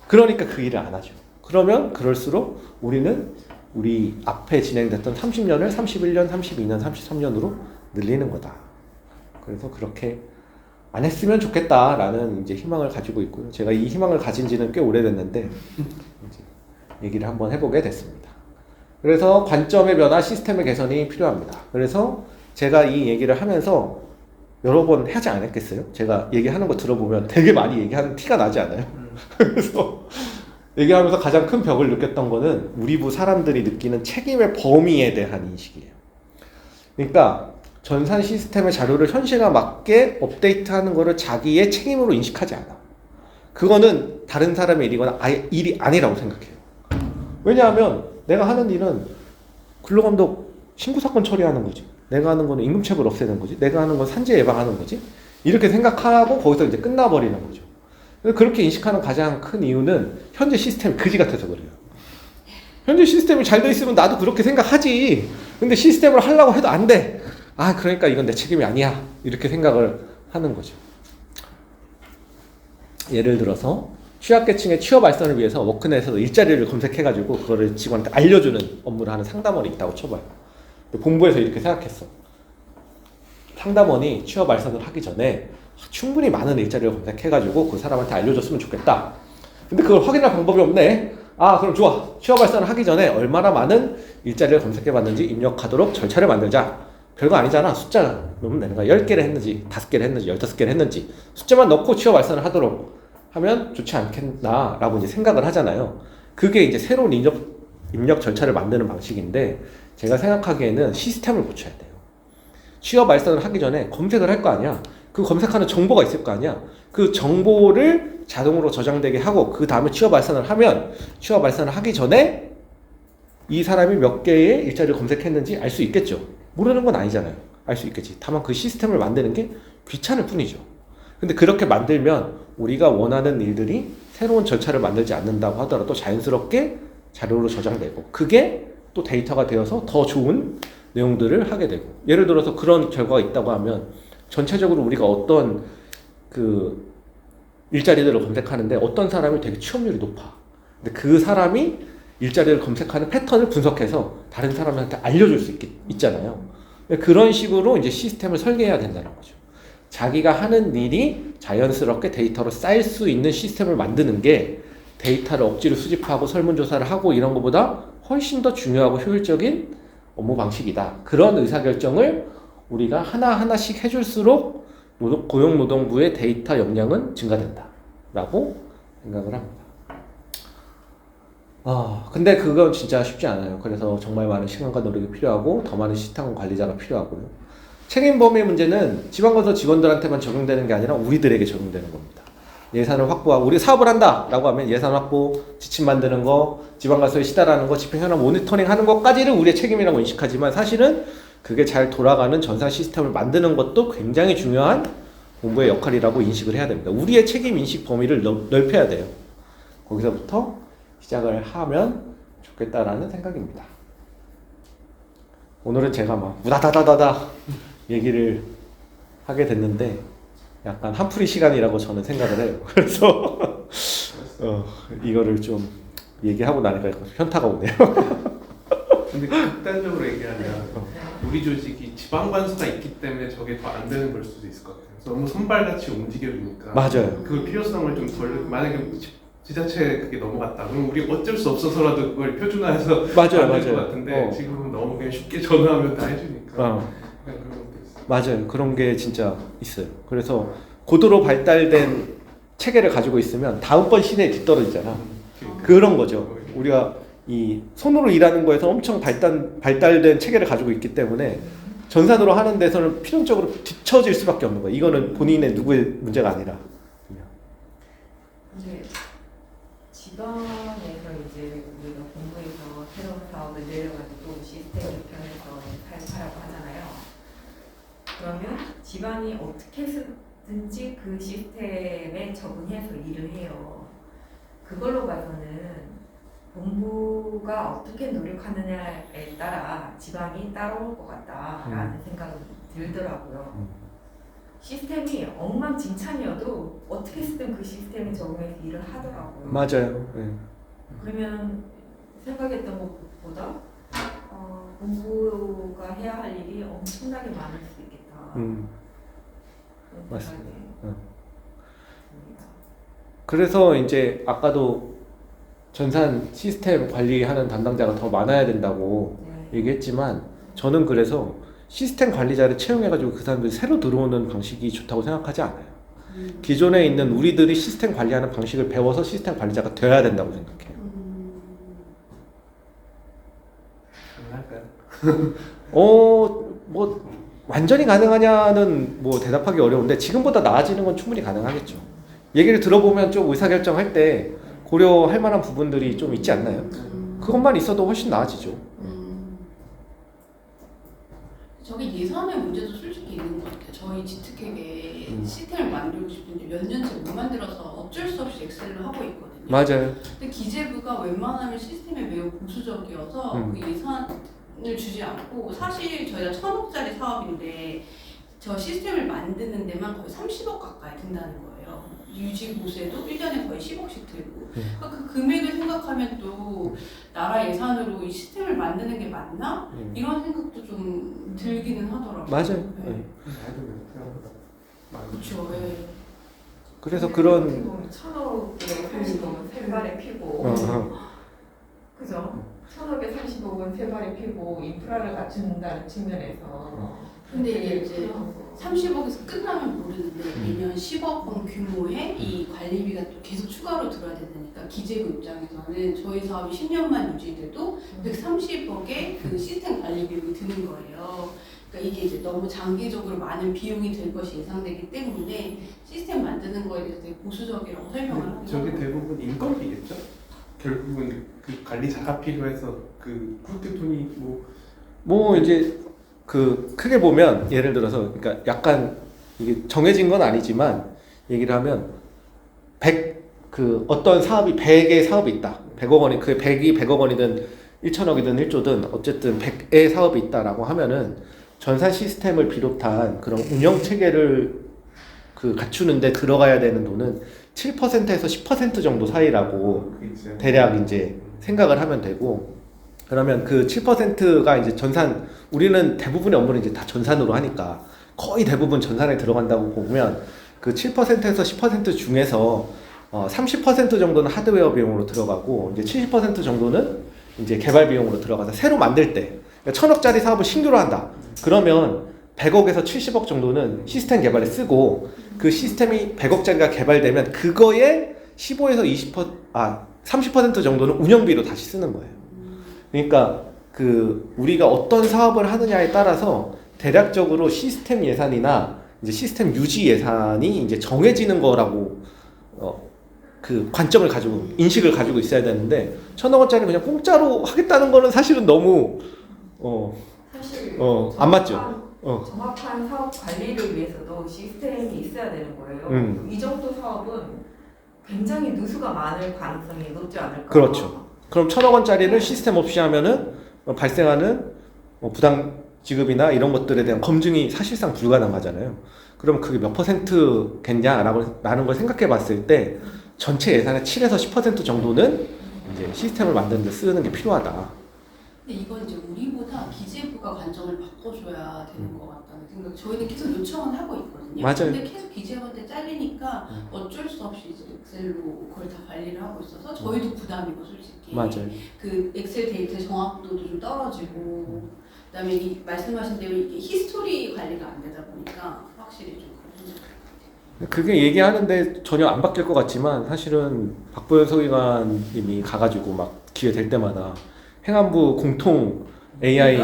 그러니까 그 일을 안 하죠. 그러면 그럴수록 우리는 우리 앞에 진행됐던 30년을 31년, 32년, 33년으로 늘리는 거다. 그래서 그렇게 안 했으면 좋겠다라는 이제 희망을 가지고 있고요. 제가 이 희망을 가진 지는 꽤 오래됐는데 이제 얘기를 한번 해보게 됐습니다. 그래서 관점의 변화, 시스템의 개선이 필요합니다. 그래서 제가 이 얘기를 하면서 여러 번 하지 않았겠어요? 제가 얘기하는 거 들어보면 되게 많이 얘기하는 티가 나지 않아요? 그래서 얘기하면서 가장 큰 벽을 느꼈던 거는 우리 부 사람들이 느끼는 책임의 범위에 대한 인식이에요. 그러니까 전산 시스템의 자료를 현실에 맞게 업데이트하는 거를 자기의 책임으로 인식하지 않아. 그거는 다른 사람의 일이거나 아예 일이 아니라고 생각해요. 왜냐하면 내가 하는 일은 근로감독 신고사건 처리하는 거지. 내가 하는 거는 임금체불 없애는 거지. 내가 하는 건 산재 예방하는 거지. 이렇게 생각하고 거기서 이제 끝나버리는 거죠. 그렇게 인식하는 가장 큰 이유는 현재 시스템이 그지 같아서 그래요. 현재 시스템이 잘 돼 있으면 나도 그렇게 생각하지. 근데 시스템을 하려고 해도 안 돼. 그러니까 이건 내 책임이 아니야. 이렇게 생각을 하는 거죠. 예를 들어서 취약계층의 취업 발전을 위해서 워크넷에서 일자리를 검색해가지고 그거를 직원한테 알려주는 업무를 하는 상담원이 있다고 쳐봐요. 본부에서 이렇게 생각했어. 상담원이 취업 발전을 하기 전에 충분히 많은 일자리를 검색해가지고 그 사람한테 알려줬으면 좋겠다. 근데 그걸 확인할 방법이 없네. 그럼 좋아. 취업 발전을 하기 전에 얼마나 많은 일자리를 검색해봤는지 입력하도록 절차를 만들자. 별거 아니잖아. 숫자 그러면 내가 10개를 했는지 5개를 했는지 15개를 했는지 숫자만 넣고 취업 발전을 하도록 하면 좋지 않겠나 라고 이제 생각을 하잖아요. 그게 이제 새로운 입력 절차를 만드는 방식인데 제가 생각하기에는 시스템을 고쳐야 돼요. 취업 발전을 하기 전에 검색을 할 거 아니야. 그 검색하는 정보가 있을 거 아니야. 그 정보를 자동으로 저장되게 하고 그 다음에 취업 발전을 하면 취업 발전을 하기 전에 이 사람이 몇 개의 일자리를 검색했는지 알 수 있겠죠. 모르는 건 아니잖아요. 알 수 있겠지. 다만 그 시스템을 만드는 게 귀찮을 뿐이죠. 근데 그렇게 만들면 우리가 원하는 일들이 새로운 절차를 만들지 않는다고 하더라도 자연스럽게 자료로 저장되고 그게 또 데이터가 되어서 더 좋은 내용들을 하게 되고 예를 들어서 그런 결과가 있다고 하면 전체적으로 우리가 어떤 그 일자리들을 검색하는데 어떤 사람이 되게 취업률이 높아. 근데 그 사람이 일자리를 검색하는 패턴을 분석해서 다른 사람한테 알려줄 수 있잖아요. 그런 식으로 이제 시스템을 설계해야 된다는 거죠. 자기가 하는 일이 자연스럽게 데이터로 쌓일 수 있는 시스템을 만드는 게 데이터를 억지로 수집하고 설문조사를 하고 이런 것보다 훨씬 더 중요하고 효율적인 업무 방식이다. 그런 의사결정을 우리가 하나하나씩 해줄수록 고용노동부의 데이터 역량은 증가된다. 라고 생각을 합니다. 근데 그건 진짜 쉽지 않아요. 그래서 정말 많은 시간과 노력이 필요하고 더 많은 시스템 관리자가 필요하고요. 책임 범위 문제는 지방건설 직원들한테만 적용되는 게 아니라 우리들에게 적용되는 겁니다. 예산을 확보하고 우리 사업을 한다 라고 하면 예산 확보, 지침 만드는 거, 지방건설에 시달하는 거, 집행 현황 모니터링 하는 것까지를 우리의 책임이라고 인식하지만 사실은 그게 잘 돌아가는 전산 시스템을 만드는 것도 굉장히 중요한 공부의 역할이라고 인식을 해야 됩니다. 우리의 책임 인식 범위를 넓혀야 돼요. 거기서부터 시작을 하면 좋겠다라는 생각입니다. 오늘은 제가 막 우다다다다다 얘기를 하게 됐는데 약간 한풀이 시간이라고 저는 생각을 해요. 그래서 이거를 좀 얘기하고 나니까 현타가 오네요. 근데 극단적으로 얘기하면 우리 조직이 지방관서가 있기 때문에 저게 더 안 되는 걸 수도 있을 것 같아요. 너무 손발같이 움직여주니까 맞아요. 그 필요성을 좀 덜, 만약에 지자체에 그게 넘어갔다 그럼 우리 어쩔 수 없어서라도 그걸 표준화해서 맞아요, 만들 것 맞아요. 같은데 지금은 너무 그냥 쉽게 전화하면 다 해주니까 그냥 그런 것도 있어요. 맞아요. 그런 게 진짜 있어요. 그래서 고도로 발달된 체계를 가지고 있으면 다음번 시대에 뒤떨어지잖아. 그런 거죠. 우리가 이 손으로 일하는 거에서 엄청 발달된 체계를 가지고 있기 때문에 전산으로 하는 데서는 필연적으로 뒤처질 수밖에 없는 거예요. 이거는 본인의 누구의 문제가 아니라. 이제 지방에서 이제 우리가 공부해서 새로운 사업을 내려가지고 시스템 개편해서 살펴라고 하잖아요. 그러면 지방이 어떻게 해서든지 그 시스템에 적응해서 일을 해요. 그걸로 봐서는 본부가 어떻게 노력하느냐에 따라 지방이 따라올 것 같다라는 생각이 들더라고요. 시스템이 엉망진창이어도 어떻게 해서든 그 시스템에 적응해서 일을 하더라고요. 맞아요. 네. 그러면 생각했던 것보다 본부가 해야 할 일이 엄청나게 많을 수 있겠다. 그런 맞습니다. 생각이 듭니다. 그래서 이제 아까도 전산 시스템 관리하는 담당자가 더 많아야 된다고 네. 얘기했지만 저는 그래서 시스템 관리자를 채용해가지고 그 사람들이 새로 들어오는 방식이 좋다고 생각하지 않아요. 기존에 있는 우리들이 시스템 관리하는 방식을 배워서 시스템 관리자가 되어야 된다고 생각해요. 가능할까요? 뭐 완전히 가능하냐는 뭐 대답하기 어려운데 지금보다 나아지는 건 충분히 가능하겠죠. 얘기를 들어보면 좀 의사결정할 때 고려할 만한 부분들이 좀 있지 않나요? 그것만 있어도 훨씬 나아지죠. 저게 예산의 문제도 솔직히 있는 것 같아요. 저희 지특회계 시스템을 만들고 싶은데 몇 년째 못 만들어서 어쩔 수 없이 엑셀로 하고 있거든요. 맞아요. 근데 기재부가 웬만하면 시스템에 매우 보수적이어서 그 예산을 주지 않고 사실 저희가 1,000억짜리 사업인데 저 시스템을 만드는 데만 거의 30억 가까이 든다는 거예요. 유지 보수에도 1년에 거의 10억씩 들고 그러니까 그 금액을 생각하면 또 나라 예산으로 이 시스템을 만드는 게 맞나? 이런 생각도 좀 들기는 하더라고요. 맞아요. 네. 생각보다 그렇죠. 네. 그래서 그런 1,000억에 30억은 세 발에 피고 그죠? 1,000억에 30억은 세 발에 피고 인프라를 갖춘다는 측면에서 근데 이제 30억에서 끝나면 모르는데 매년 10억 원 규모의 이 관리비가 또 계속 추가로 들어야 되니까 기재부 입장에서는 저희 사업이 10년만 유지돼도 130억의 그 시스템 관리비용이 드는 거예요. 그러니까 이게 이제 너무 장기적으로 많은 비용이 들 것이 예상되기 때문에 시스템 만드는 거에 대해서 되게 보수적이라고 설명을 하고 저게 대부분 인건비겠죠? 결국은 그 관리자가 필요해서 그렇게 돈이 뭐 이제 그 크게 보면 예를 들어서 그러니까 약간 이게 정해진 건 아니지만 얘기를 하면 어떤 사업이 100의 사업이 있다. 100억 원이 그 100이 100억 원이든 1,000억이든 1조든 어쨌든 100의 사업이 있다라고 하면은 전산 시스템을 비롯한 그런 운영 체계를 갖추는데 들어가야 되는 돈은 7%에서 10% 정도 사이라고 대략 이제 생각을 하면 되고, 그러면 그 7%가 이제 전산, 우리는 대부분의 업무를 이제 다 전산으로 하니까 거의 대부분 전산에 들어간다고 보면 그 7%에서 10% 중에서 30% 정도는 하드웨어 비용으로 들어가고, 이제 70% 정도는 이제 개발 비용으로 들어가서 새로 만들 때, 그러니까 1,000억짜리 사업을 신규로 한다. 그러면 100억에서 70억 정도는 시스템 개발에 쓰고, 그 시스템이 100억짜리가 개발되면 그거에 15에서 30% 정도는 운영비로 다시 쓰는 거예요. 그러니까 우리가 어떤 사업을 하느냐에 따라서 대략적으로 시스템 예산이나 이제 시스템 유지 예산이 이제 정해지는 거라고 그 관점을 가지고 인식을 가지고 있어야 되는데, 1,000억 원짜리 그냥 공짜로 하겠다는 거는 사실은 너무 사실 안 맞죠. 정확한 사업 관리를 위해서도 시스템이 있어야 되는 거예요. 이 정도 사업은 굉장히 누수가 많을 가능성이 높지 않을까. 그렇죠. 그럼 1,000억 원짜리를 시스템 없이 하면은 발생하는 부당 지급이나 이런 것들에 대한 검증이 사실상 불가능하잖아요. 그럼 그게 몇 %겠냐라는 걸 생각해 봤을 때 전체 예산의 7에서 10% 정도는 이제 시스템을 만드는 데 쓰는 게 필요하다. 근데 이건 이제 우리보다 기재부가 관점을 바꿔줘야 되는 것 같다는 생각. 저희는 계속 요청은 하고 있거든요. 맞아요. 근데 계속 기재부한테 잘리니까 어쩔 수 없이 이제 엑셀로 그걸 다 관리를 하고 있어서 저희도 부담이고 솔직히. 맞아요. 그 엑셀 데이터 정확도도 좀 떨어지고, 그다음에 이 말씀하신 대로 이게 히스토리 관리가 안 되다 보니까 확실히 좀 그런 것 같아요. 그게 얘기하는데 전혀 안 바뀔 것 같지만, 사실은 박보현 소위관님이 가가지고 막 기회 될 때마다 행안부 공통 AI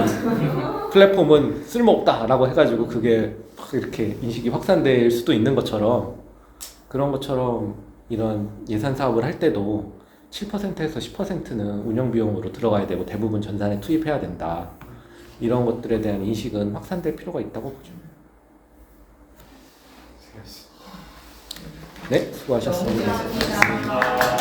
플랫폼은 쓸모없다라고 해가지고 그게 막 이렇게 인식이 확산될 수도 있는 것처럼, 그런 것처럼 이런 예산 사업을 할 때도 7%에서 10%는 운영 비용으로 들어가야 되고 대부분 전산에 투입해야 된다. 이런 것들에 대한 인식은 확산될 필요가 있다고 보죠. 네, 수고하셨습니다. 감사합니다.